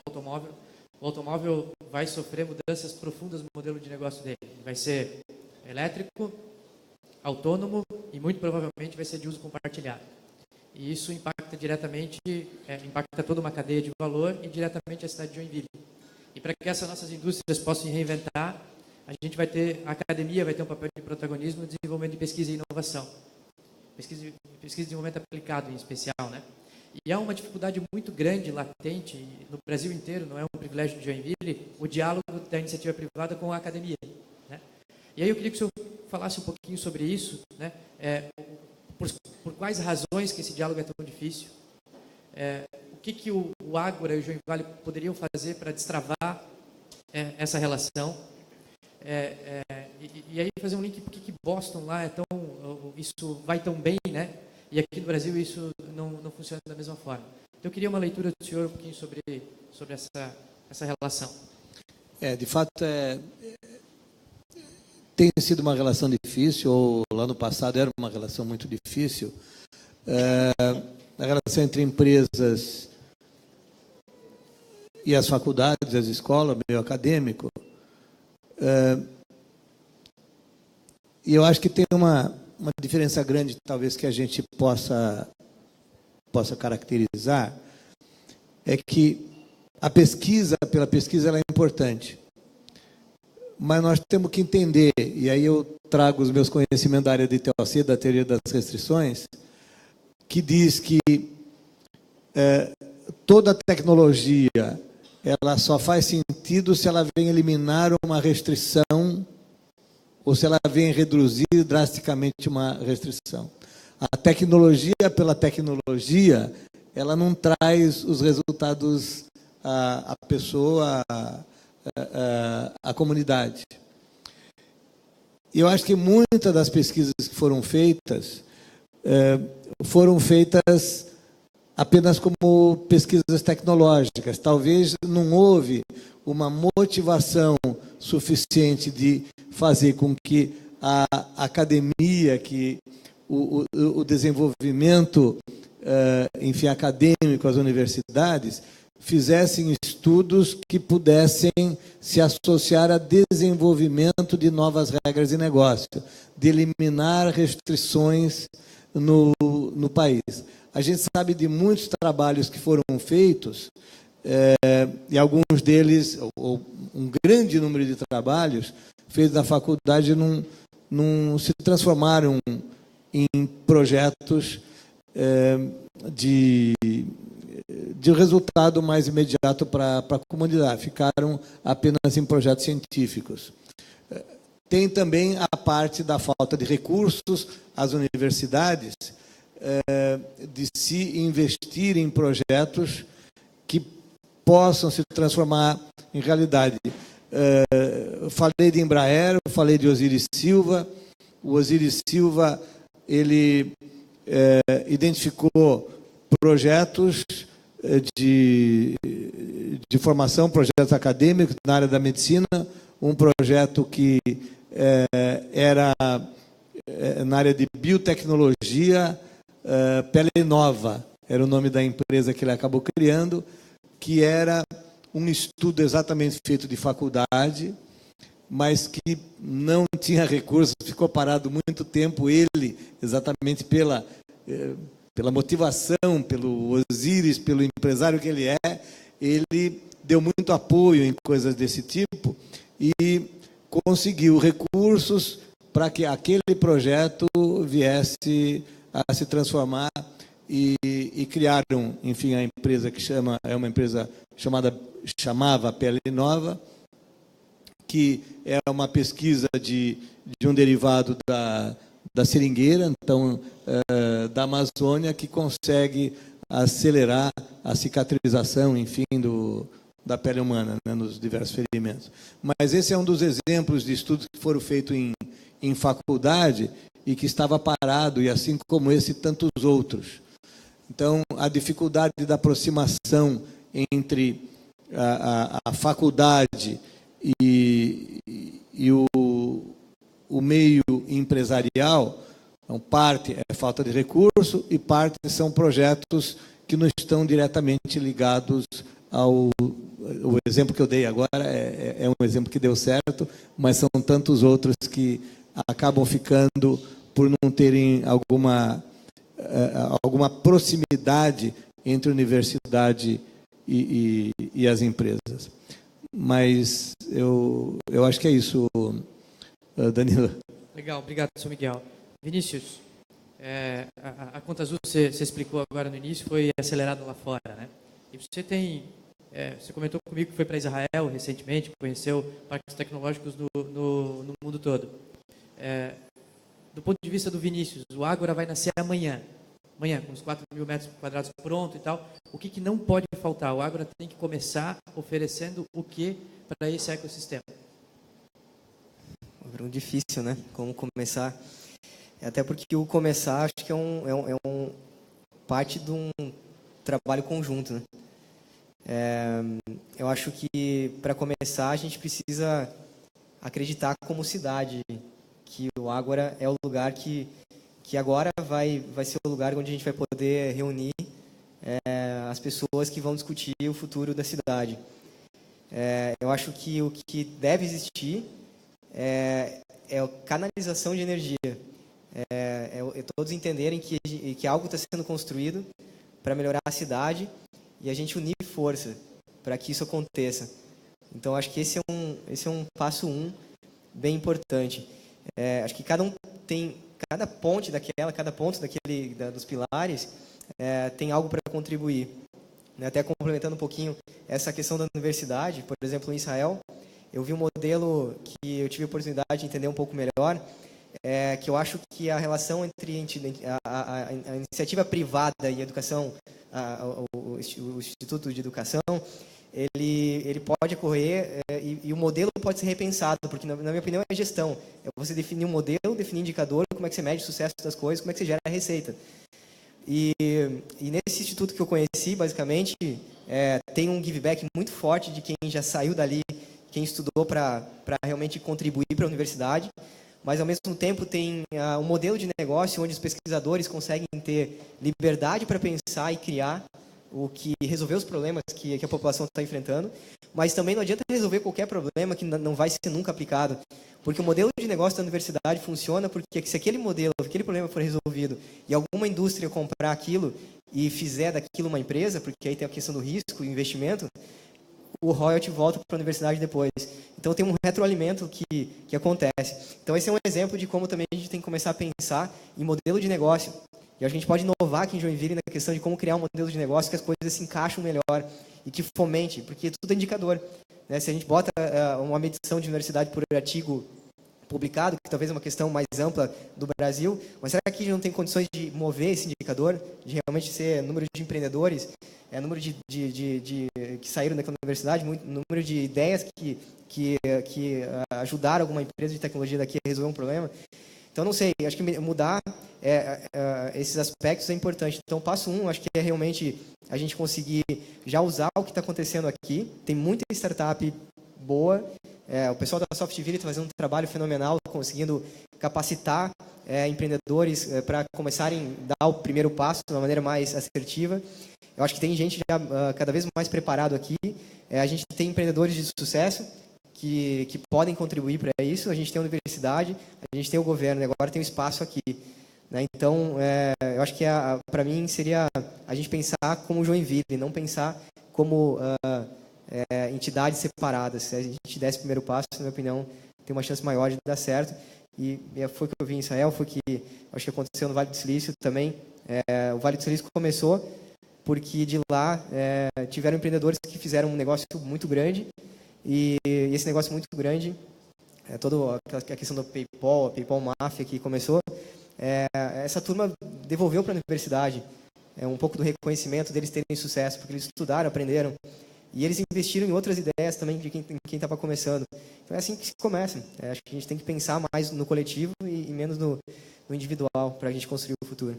automóvel vai sofrer mudanças profundas no modelo de negócio dele. Ele vai ser elétrico, autônomo e muito provavelmente vai ser de uso compartilhado. E isso impacta diretamente, impacta toda uma cadeia de valor e diretamente a cidade de Joinville. E para que essas nossas indústrias possam se reinventar, a academia vai ter um papel de protagonismo no desenvolvimento de pesquisa e inovação. Pesquisa e desenvolvimento aplicado em especial, né? E há uma dificuldade muito grande, latente, no Brasil inteiro, não é um privilégio de Joinville, o diálogo da iniciativa privada com a academia, né? E aí eu queria que o senhor falasse um pouquinho sobre isso, né? Por quais razões que esse diálogo é tão difícil, o que o Ágora e o Join Valley poderiam fazer para destravar essa relação, e aí fazer um link por que Boston lá isso vai tão bem, né? E aqui no Brasil isso não funciona da mesma forma. Então eu queria uma leitura do senhor um pouquinho sobre essa relação. De fato, tem sido uma relação difícil, ou lá no passado era uma relação muito difícil. A relação entre empresas e as faculdades, as escolas, meio acadêmico. E eu acho que tem uma diferença grande, talvez, que a gente possa caracterizar, é que a pesquisa, pela pesquisa, ela é importante. Mas nós temos que entender, e aí eu trago os meus conhecimentos da área de TOC, da teoria das restrições, que diz que toda tecnologia ela só faz sentido se ela vem eliminar uma restrição ou se ela vem reduzir drasticamente uma restrição. A tecnologia pela tecnologia, ela não traz os resultados à pessoa, à comunidade. E eu acho que muitas das pesquisas que foram feitas apenas como pesquisas tecnológicas. Talvez não houve uma motivação suficiente de fazer com que a academia, que o desenvolvimento acadêmico, as universidades, fizessem estudos que pudessem se associar a desenvolvimento de novas regras de negócio, de eliminar restrições no país. A gente sabe de muitos trabalhos que foram feitos, e alguns deles, ou um grande número de trabalhos, feitos na faculdade, não se transformaram em projetos de resultado mais imediato para a comunidade, ficaram apenas em projetos científicos. Tem também a parte da falta de recursos, as universidades, de se investir em projetos que possam se transformar em realidade. Falei de Embraer, falei de Osiris Silva. O Osiris Silva, ele identificou projetos de formação, projetos acadêmicos na área da medicina, um projeto que era na área de biotecnologia, Pele Nova, era o nome da empresa que ele acabou criando, que era um estudo exatamente feito de faculdade, mas que não tinha recursos, ficou parado muito tempo. Ele, exatamente pela motivação, pelo Osiris, pelo empresário que ele é, ele deu muito apoio em coisas desse tipo e conseguiu recursos para que aquele projeto viesse a se transformar e criaram, enfim, a empresa que é uma empresa chamava Pele Nova, que é uma pesquisa de um derivado da seringueira, então, da Amazônia, que consegue acelerar a cicatrização, enfim, da pele humana, né, nos diversos ferimentos. Mas esse é um dos exemplos de estudos que foram feitos em faculdade e que estava parado, e assim como esse, tantos outros. Então, a dificuldade da aproximação entre a faculdade e o meio empresarial, então, parte é falta de recurso e parte são projetos que não estão diretamente ligados ao... O exemplo que eu dei agora é um exemplo que deu certo, mas são tantos outros que acabam ficando por não terem alguma proximidade entre a universidade e as empresas. Mas eu acho que é isso, Danilo. Legal, obrigado, Sr. Miguel. Vinícius, a Conta Azul, você explicou agora no início, foi acelerada lá fora, né? E você comentou comigo que foi para Israel recentemente, conheceu parques tecnológicos no mundo todo. Do ponto de vista do Vinícius, o Ágora vai nascer amanhã, com uns 4.000 metros quadrados pronto e tal. O que não pode faltar? O Ágora tem que começar oferecendo o que para esse ecossistema? É difícil, né? Como começar? Até porque o começar, acho que é parte de um trabalho conjunto, né? Eu acho que, para começar, a gente precisa acreditar como cidade que o Ágora é o lugar que agora vai ser o lugar onde a gente vai poder reunir as pessoas que vão discutir o futuro da cidade. Eu acho que o que deve existir é a canalização de energia. Todos entenderem que algo está sendo construído para melhorar a cidade e a gente unir força para que isso aconteça. Então, acho que esse é um passo bem importante. Acho que cada ponto dos pilares tem algo para contribuir. Até complementando um pouquinho essa questão da universidade, por exemplo, em Israel, eu vi um modelo que eu tive a oportunidade de entender um pouco melhor, que eu acho que a relação entre a iniciativa privada e a educação, o Instituto de Educação, ele pode ocorrer e o modelo pode ser repensado, porque, na minha opinião, é gestão. É você definir um modelo, definir indicador, como é que você mede o sucesso das coisas, como é que você gera a receita. E nesse instituto que eu conheci, basicamente, tem um give back muito forte de quem já saiu dali, quem estudou para realmente contribuir para a universidade, mas, ao mesmo tempo, tem um modelo de negócio onde os pesquisadores conseguem ter liberdade para pensar e criar resolver os problemas que a população está enfrentando, mas também não adianta resolver qualquer problema que não vai ser nunca aplicado, porque o modelo de negócio da universidade funciona porque se aquele problema for resolvido e alguma indústria comprar aquilo e fizer daquilo uma empresa, porque aí tem a questão do risco e investimento, o royalty volta para a universidade depois. Então tem um retroalimento que acontece. Então esse é um exemplo de como também a gente tem que começar a pensar em modelo de negócio. E a gente pode inovar aqui em Joinville na questão de como criar um modelo de negócio que as coisas se encaixam melhor e que fomente, porque tudo é indicador. Né? Se a gente bota uma medição de universidade por artigo publicado, que talvez é uma questão mais ampla do Brasil, mas será que a gente não tem condições de mover esse indicador, de realmente ser número de empreendedores, número de que saíram daquela universidade, número de ideias que ajudaram alguma empresa de tecnologia daqui a resolver um problema? Então, não sei, acho que mudar esses aspectos é importante. Então, passo 1, acho que é realmente a gente conseguir já usar o que está acontecendo aqui. Tem muita startup boa. O pessoal da Softville está fazendo um trabalho fenomenal, conseguindo capacitar empreendedores para começarem a dar o primeiro passo de uma maneira mais assertiva. Eu acho que tem gente já cada vez mais preparado aqui. A gente tem empreendedores de sucesso que podem contribuir para isso. A gente tem a universidade, a gente tem o governo, e agora tem o espaço aqui. Né? Então, eu acho que para mim seria a gente pensar como Joinville, não pensar como entidades separadas. Se a gente der esse primeiro passo, na minha opinião, tem uma chance maior de dar certo. E foi o que eu vi em Israel, foi que acho que aconteceu no Vale do Silício também. O Vale do Silício começou porque de lá tiveram empreendedores que fizeram um negócio muito grande. E esse negócio muito grande, toda a questão do PayPal, a PayPal Mafia que começou, essa turma devolveu para a universidade um pouco do reconhecimento deles terem sucesso, porque eles estudaram, aprenderam. E eles investiram em outras ideias também de quem estava começando. Então é assim que se começa. Acho que a gente tem que pensar mais no coletivo e menos no individual para a gente construir o futuro.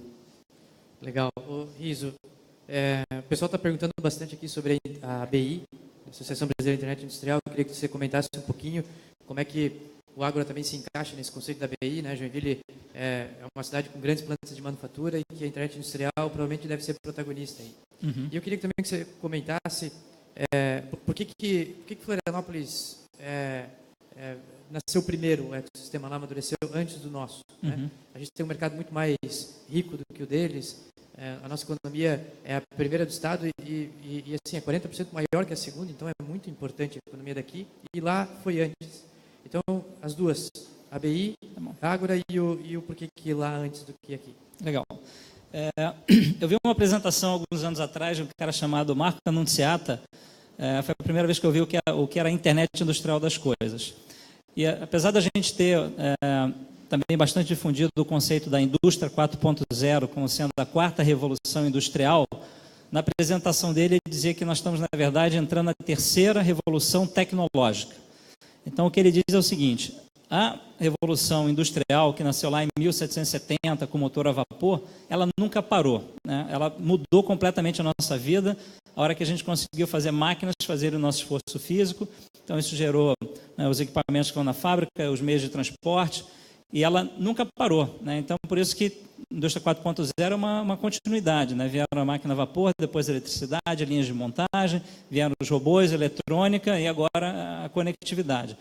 Legal. Riso, o pessoal está perguntando bastante aqui sobre a ABI, Associação Brasileira de Internet Industrial. Eu queria que você comentasse um pouquinho como é que o Ágora também se encaixa nesse conceito da ABI, né? Joinville é uma cidade com grandes plantas de manufatura e que a internet industrial provavelmente deve ser protagonista aí. Uhum. E eu queria também que você comentasse por que Florianópolis nasceu primeiro, o ecossistema lá amadureceu antes do nosso. Uhum. Né? A gente tem um mercado muito mais rico do que o deles. A nossa economia é a primeira do estado e assim, é 40% maior que a segunda, então é muito importante a economia daqui. E lá foi antes. Então, as duas, a ABI, a Ágora e o porquê que lá antes do que aqui. Legal. Eu vi uma apresentação alguns anos atrás de um cara chamado Marco Annunziata. Foi a primeira vez que eu vi o que era a internet industrial das coisas. E apesar da gente ter também bastante difundido o conceito da indústria 4.0 como sendo a quarta revolução industrial, na apresentação dele ele dizia que nós estamos, na verdade, entrando na terceira revolução tecnológica. Então, o que ele diz é o seguinte: a revolução industrial, que nasceu lá em 1770 com motor a vapor, ela nunca parou, né? Ela mudou completamente a nossa vida, a hora que a gente conseguiu fazer máquinas fazerem o nosso esforço físico. Então, isso gerou, né, os equipamentos que estão na fábrica, os meios de transporte, e ela nunca parou, né? Então, por isso que a indústria 4.0 é uma continuidade, né? Vieram a máquina a vapor, depois a eletricidade, linhas de montagem, vieram os robôs, eletrônica e agora a conectividade.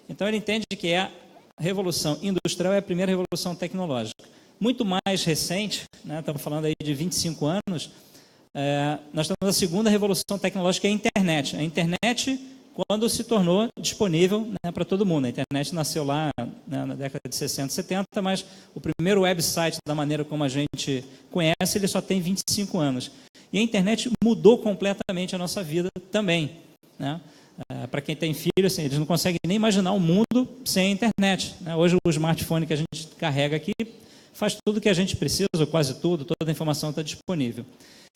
Então, ele entende que a revolução industrial é a primeira revolução tecnológica. Muito mais recente, né? Estamos falando aí de 25 anos, nós temos a segunda revolução tecnológica, que é a internet. A internet, quando se tornou disponível, né, para todo mundo. A internet nasceu lá, né, na década de 60, 70, mas o primeiro website, da maneira como a gente conhece, ele só tem 25 anos. E a internet mudou completamente a nossa vida também, né? Para quem tem filho, assim, eles não conseguem nem imaginar um mundo sem a internet, né? Hoje o smartphone que a gente carrega aqui faz tudo o que a gente precisa, ou quase tudo, toda a informação está disponível.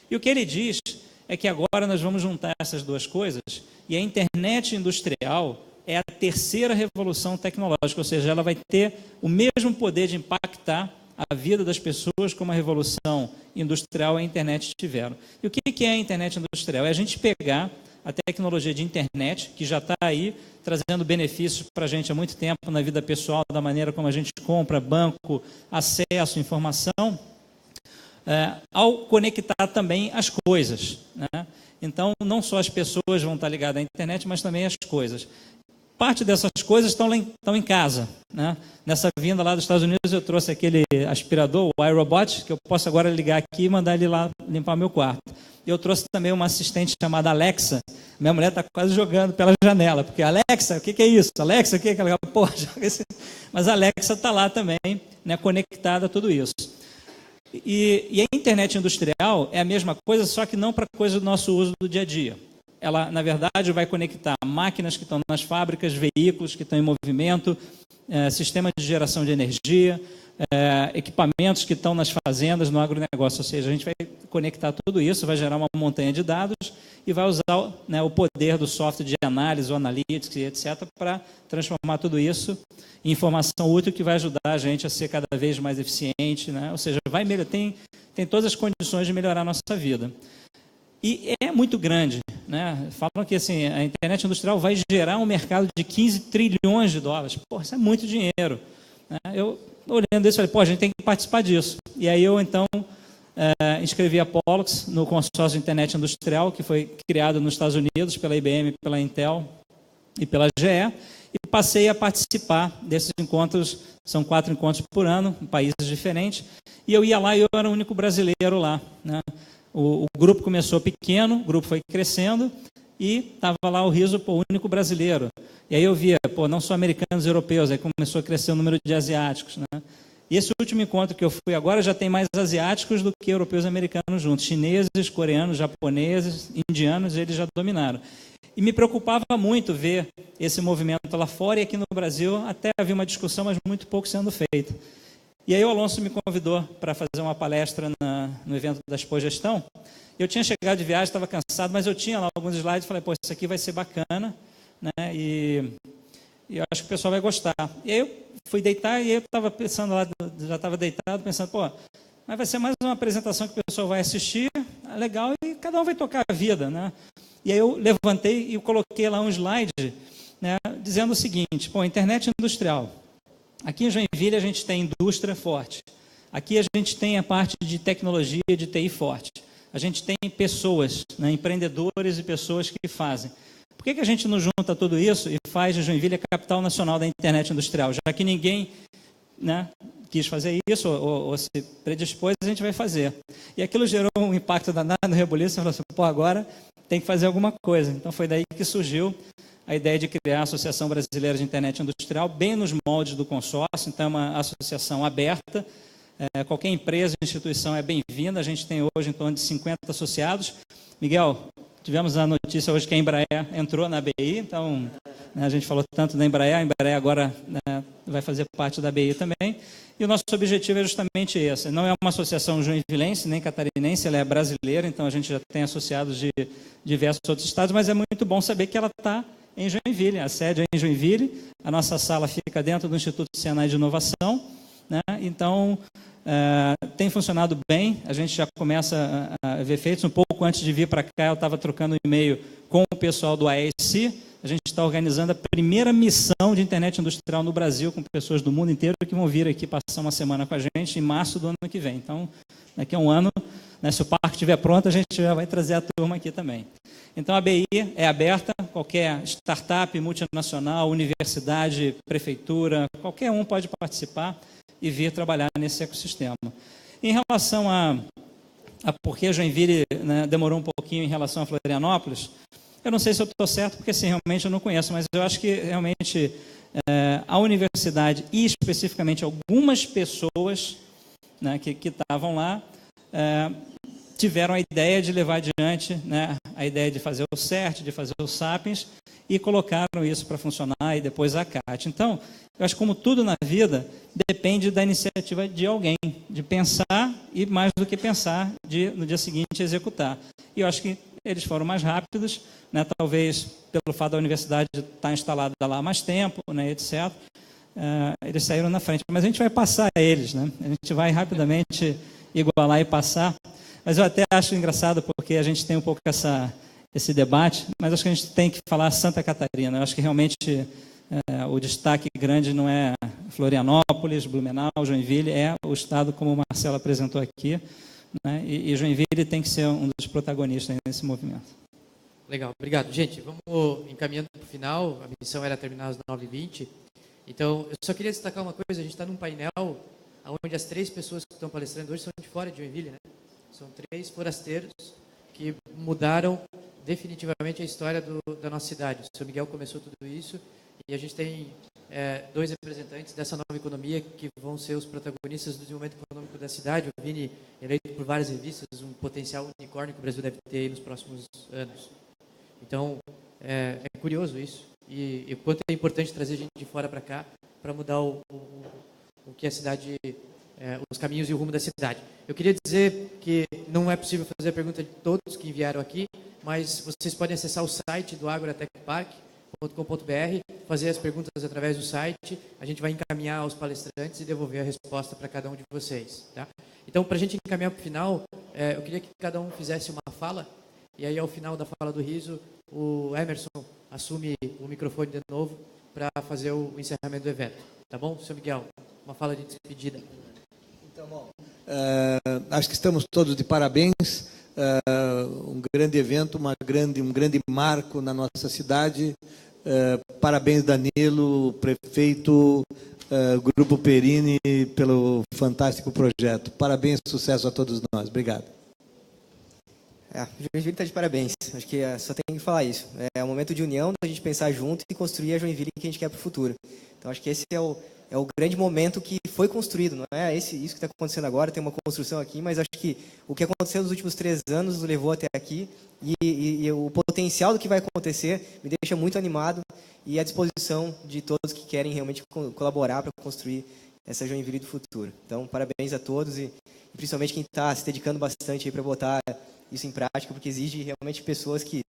E o que ele diz é que agora nós vamos juntar essas duas coisas, e a internet industrial é a terceira revolução tecnológica, ou seja, ela vai ter o mesmo poder de impactar a vida das pessoas como a revolução industrial e a internet tiveram. E o que é a internet industrial? É a gente pegar a tecnologia de internet, que já está aí, trazendo benefícios para a gente há muito tempo na vida pessoal, da maneira como a gente compra, banco, acesso, informação, ao conectar também as coisas, né? Então, não só as pessoas vão estar ligadas à internet, mas também as coisas. Parte dessas coisas estão em casa, né? Nessa vinda lá dos Estados Unidos, eu trouxe aquele aspirador, o iRobot, que eu posso agora ligar aqui e mandar ele lá limpar meu quarto. Eu trouxe também uma assistente chamada Alexa. Minha mulher está quase jogando pela janela, porque Alexa, o que é isso? Alexa, o que é aquela? Porra, joga esse... Mas a Alexa está lá também, né, conectada a tudo isso. E a internet industrial é a mesma coisa, só que não para coisa do nosso uso do dia a dia. ela, na verdade, vai conectar máquinas que estão nas fábricas, veículos que estão em movimento, sistema de geração de energia, equipamentos que estão nas fazendas, no agronegócio. Ou seja, a gente vai conectar tudo isso, vai gerar uma montanha de dados e vai usar, né, o poder do software de análise, ou analytics, etc., para transformar tudo isso em informação útil que vai ajudar a gente a ser cada vez mais eficiente, né? Ou seja, tem todas as condições de melhorar a nossa vida. E é muito grande, né? Falam que assim, a internet industrial vai gerar um mercado de 15 trilhões de dólares. Pô, isso é muito dinheiro, né? Eu, olhando isso, falei, pô, a gente tem que participar disso. E aí eu, então, inscrevi a Pollux no consórcio de internet industrial, que foi criado nos Estados Unidos pela IBM, pela Intel e pela GE, e passei a participar desses encontros. São 4 encontros por ano, em países diferentes, e eu ia lá e eu era o único brasileiro lá, né? O grupo começou pequeno, o grupo foi crescendo, e estava lá o Riso, o único brasileiro. E aí eu via, não só americanos e europeus, aí começou a crescer o número de asiáticos, né? E esse último encontro que eu fui agora já tem mais asiáticos do que europeus e americanos juntos. Chineses, coreanos, japoneses, indianos, eles já dominaram. E me preocupava muito ver esse movimento lá fora, e aqui no Brasil até havia uma discussão, mas muito pouco sendo feita. E aí o Alonso me convidou para fazer uma palestra no evento da Expo Gestão. Eu tinha chegado de viagem, estava cansado, mas eu tinha lá alguns slides e falei, pô, isso aqui vai ser bacana, né? E eu acho que o pessoal vai gostar. E aí eu fui deitar e eu estava pensando lá, já estava deitado, pensando, pô, mas vai ser mais uma apresentação que o pessoal vai assistir, legal, e cada um vai tocar a vida, né? E aí eu levantei e eu coloquei lá um slide, né, dizendo o seguinte, pô, internet industrial. Aqui em Joinville a gente tem indústria forte. Aqui a gente tem a parte de tecnologia, de TI forte. A gente tem pessoas, né, empreendedores e pessoas que fazem. Por que a gente não junta tudo isso e faz de Joinville a capital nacional da internet industrial? Já que ninguém, né, quis fazer isso ou se predispôs, a gente vai fazer. E aquilo gerou um impacto danado no rebuliço. Falou assim, pô, agora tem que fazer alguma coisa. Então foi daí que surgiu a ideia de criar a Associação Brasileira de Internet Industrial, bem nos moldes do consórcio. Então é uma associação aberta. Qualquer empresa, instituição é bem-vinda. A gente tem hoje em torno de 50 associados. Miguel, tivemos a notícia hoje que a Embraer entrou na BI, então, né, a gente falou tanto da Embraer, a Embraer agora, né, vai fazer parte da BI também. E o nosso objetivo é justamente esse. Não é uma associação joinvilense, nem catarinense, ela é brasileira, então a gente já tem associados de diversos outros estados, mas é muito bom saber que ela está em Joinville, a sede é em Joinville, a nossa sala fica dentro do Instituto Senai de Inovação, né? Então, tem funcionado bem, a gente já começa a ver efeitos. Um pouco antes de vir para cá, eu estava trocando um e-mail com o pessoal do AESC, a gente está organizando a primeira missão de internet industrial no Brasil, com pessoas do mundo inteiro que vão vir aqui passar uma semana com a gente em março do ano que vem. Então, daqui a um ano, né, se o parque estiver pronto, a gente já vai trazer a turma aqui também. Então, a BI é aberta, qualquer startup, multinacional, universidade, prefeitura, qualquer um pode participar e vir trabalhar nesse ecossistema. Em relação a por que Joinville, né, demorou um pouquinho em relação a Florianópolis, eu não sei se eu estou certo, porque assim, realmente eu não conheço, mas eu acho que realmente a universidade e especificamente algumas pessoas, né, que estavam lá, tiveram a ideia de levar adiante, né, a ideia de fazer o CERT, de fazer o Sapiens, e colocaram isso para funcionar, e depois a CAT. Então, eu acho que como tudo na vida, depende da iniciativa de alguém, de pensar e, mais do que pensar, de no dia seguinte executar. E eu acho que eles foram mais rápidos, né, talvez pelo fato da universidade estar instalada lá há mais tempo, né, etc. Eles saíram na frente, mas a gente vai passar eles, né? A gente vai rapidamente igualar e passar. Mas eu até acho engraçado porque a gente tem um pouco esse debate, mas acho que a gente tem que falar Santa Catarina. Eu acho que realmente o destaque grande não é Florianópolis, Blumenau, Joinville, é o estado como o Marcelo apresentou aqui, né? E Joinville tem que ser um dos protagonistas nesse movimento. Legal, obrigado. Gente, vamos encaminhando para o final, a missão era terminar às 9h20, então eu só queria destacar uma coisa, a gente está num painel onde as 3 pessoas que estão palestrando hoje são de fora de Joinville, né? São 3 forasteiros que mudaram definitivamente a história da nossa cidade. O São Miguel começou tudo isso e a gente tem 2 representantes dessa nova economia que vão ser os protagonistas do desenvolvimento econômico da cidade. O Vini, eleito por várias revistas, um potencial unicórnio que o Brasil deve ter aí nos próximos anos. Então, é curioso isso. E o quanto é importante trazer gente de fora para cá para mudar o que a cidade, os caminhos e o rumo da cidade. Eu queria dizer que não é possível fazer a pergunta de todos que vieram aqui, mas vocês podem acessar o site do agro-tech-park.com.br, fazer as perguntas através do site, a gente vai encaminhar aos palestrantes e devolver a resposta para cada um de vocês. Tá? Então, para a gente encaminhar para o final, eu queria que cada um fizesse uma fala, e aí ao final da fala do Riso, o Emerson assume o microfone de novo para fazer o encerramento do evento. Tá bom, senhor Miguel? Uma fala de despedida. Então, bom, acho que estamos todos de parabéns. Um grande evento, um grande marco na nossa cidade. Parabéns, Danilo, prefeito, Grupo Perini, pelo fantástico projeto. Parabéns, sucesso a todos nós. Obrigado. Joinville está de parabéns. Acho que só tem que falar isso. É um momento de união, da gente pensar junto e construir a Joinville que a gente quer para o futuro. Então, acho que esse é o grande momento que foi construído. Não é isso que está acontecendo agora, tem uma construção aqui, mas acho que o que aconteceu nos últimos 3 anos nos levou até aqui e o potencial do que vai acontecer me deixa muito animado e à disposição de todos que querem realmente colaborar para construir essa Joinville do futuro. Então, parabéns a todos e principalmente quem está se dedicando bastante para botar isso em prática, porque exige realmente pessoas que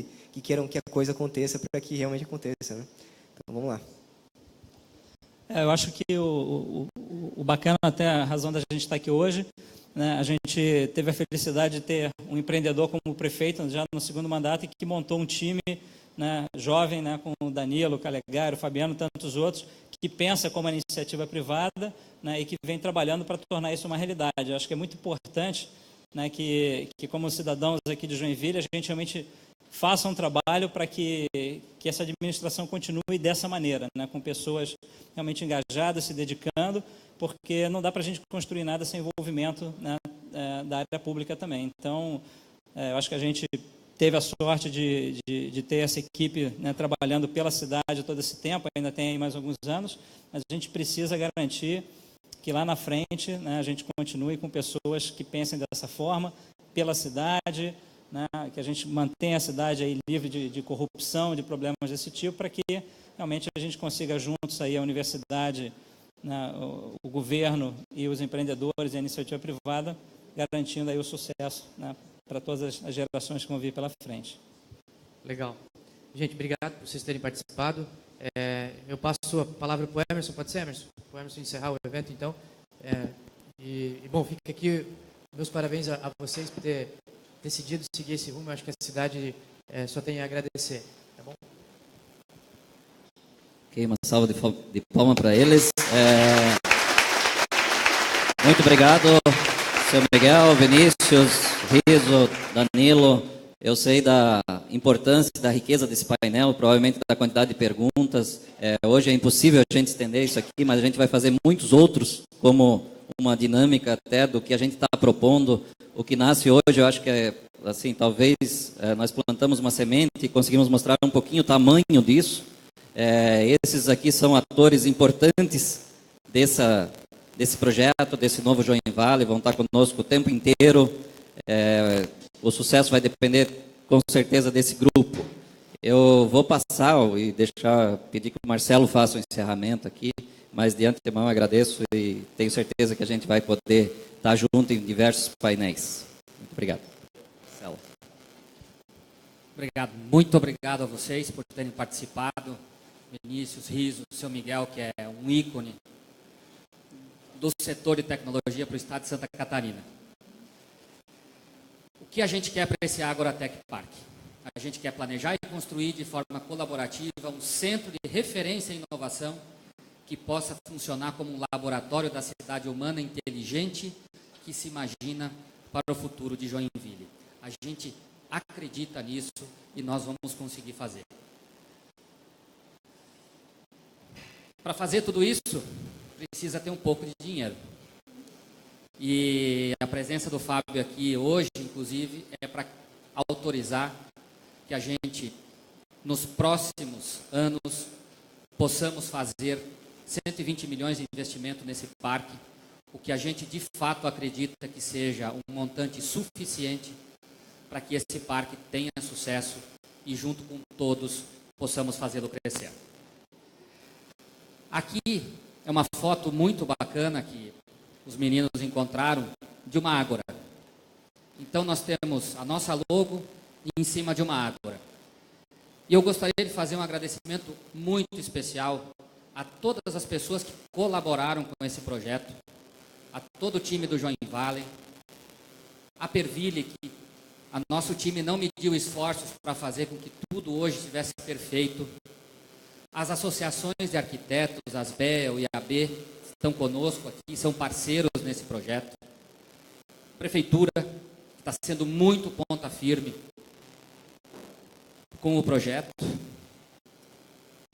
queiram que a coisa aconteça para que realmente aconteça. Né? Então, vamos lá. Eu acho que o bacana, até a razão da gente estar aqui hoje, né, a gente teve a felicidade de ter um empreendedor como prefeito, já no 2º mandato, e que montou um time, né, jovem, né, com o Danilo, o Calegari, o Fabiano, tantos outros, que pensa como uma iniciativa privada, né, e que vem trabalhando para tornar isso uma realidade. Eu acho que é muito importante, né, que como cidadãos aqui de Joinville, a gente realmente faça um trabalho para que essa administração continue dessa maneira, né, com pessoas realmente engajadas, se dedicando, porque não dá para a gente construir nada sem envolvimento, né, da área pública também. Então, eu acho que a gente teve a sorte de ter essa equipe, né, trabalhando pela cidade todo esse tempo, ainda tem aí mais alguns anos, mas a gente precisa garantir que lá na frente, né, a gente continue com pessoas que pensem dessa forma, pela cidade, né, que a gente mantenha a cidade aí livre de corrupção, de problemas desse tipo, para que realmente a gente consiga juntos aí a universidade, né, o governo e os empreendedores e a iniciativa privada, garantindo aí o sucesso, né, para todas as gerações que vão vir pela frente. Legal. Gente, obrigado por vocês terem participado. Eu passo a palavra para o Emerson, pode ser, Emerson? Para o Emerson encerrar o evento, então. Bom, fica aqui meus parabéns a vocês por ter decidido seguir esse rumo. Eu acho que a cidade só tem a agradecer. Tá bom? Ok, uma salva de palmas para eles. Muito obrigado, seu Miguel, Vinícius, Riso, Danilo. Eu sei da importância, da riqueza desse painel, provavelmente da quantidade de perguntas. Hoje é impossível a gente estender isso aqui, mas a gente vai fazer muitos outros, como uma dinâmica até do que a gente está propondo. O que nasce hoje, eu acho que assim, talvez nós plantamos uma semente e conseguimos mostrar um pouquinho o tamanho disso. Esses aqui são atores importantes desse projeto, desse novo Joinville, vão estar conosco o tempo inteiro. O sucesso vai depender, com certeza, desse grupo. Eu vou passar e pedir que o Marcelo faça o encerramento aqui, mas de antemão agradeço e tenho certeza que a gente vai poder estar junto em diversos painéis. Muito obrigado. Marcelo. Obrigado, muito obrigado a vocês por terem participado. Vinícius, Riso, seu Miguel, que é um ícone do setor de tecnologia para o estado de Santa Catarina. O que a gente quer para esse Agrotech Park? A gente quer planejar e construir de forma colaborativa um centro de referência em inovação que possa funcionar como um laboratório da cidade humana inteligente que se imagina para o futuro de Joinville. A gente acredita nisso e nós vamos conseguir fazer. Para fazer tudo isso, precisa ter um pouco de dinheiro. E a presença do Fábio aqui hoje, inclusive, é para autorizar que a gente, nos próximos anos, possamos fazer 120 milhões de investimento nesse parque, o que a gente de fato acredita que seja um montante suficiente para que esse parque tenha sucesso e junto com todos possamos fazê-lo crescer. Aqui é uma foto muito bacana que os meninos encontraram de uma ágora. Então nós temos a nossa logo em cima de uma ágora. E eu gostaria de fazer um agradecimento muito especial a todas as pessoas que colaboraram com esse projeto, a todo o time do Join Valley, a Perville, que a nosso time não mediu esforços para fazer com que tudo hoje estivesse perfeito, as associações de arquitetos, as BEL e a AB, estão conosco aqui, são parceiros nesse projeto, a Prefeitura, que está sendo muito ponta firme com o projeto.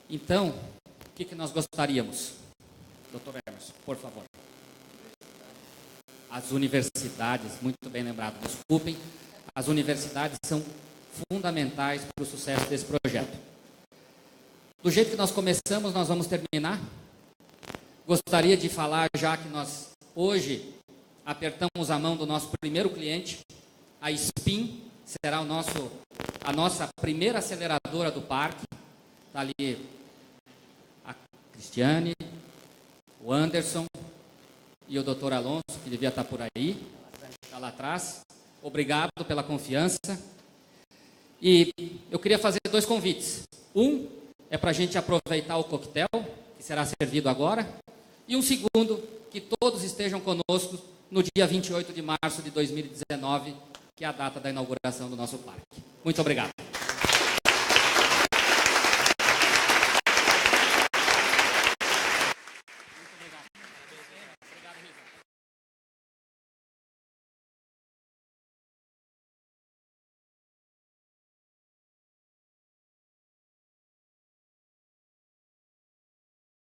Então, o que nós gostaríamos? Doutor Emerson, por favor. As universidades, muito bem lembrado, desculpem, as universidades são fundamentais para o sucesso desse projeto. Do jeito que nós começamos, nós vamos terminar. Gostaria de falar, já que nós hoje apertamos a mão do nosso primeiro cliente, a SPIN, será a nossa primeira aceleradora do parque. Está ali a Cristiane, o Anderson e o doutor Alonso, que devia estar por aí, está lá atrás. Obrigado pela confiança. E eu queria fazer 2 convites. Um é para a gente aproveitar o coquetel, que será servido agora. E um segundo, que todos estejam conosco no dia 28 de março de 2019, que é a data da inauguração do nosso parque. Muito obrigado.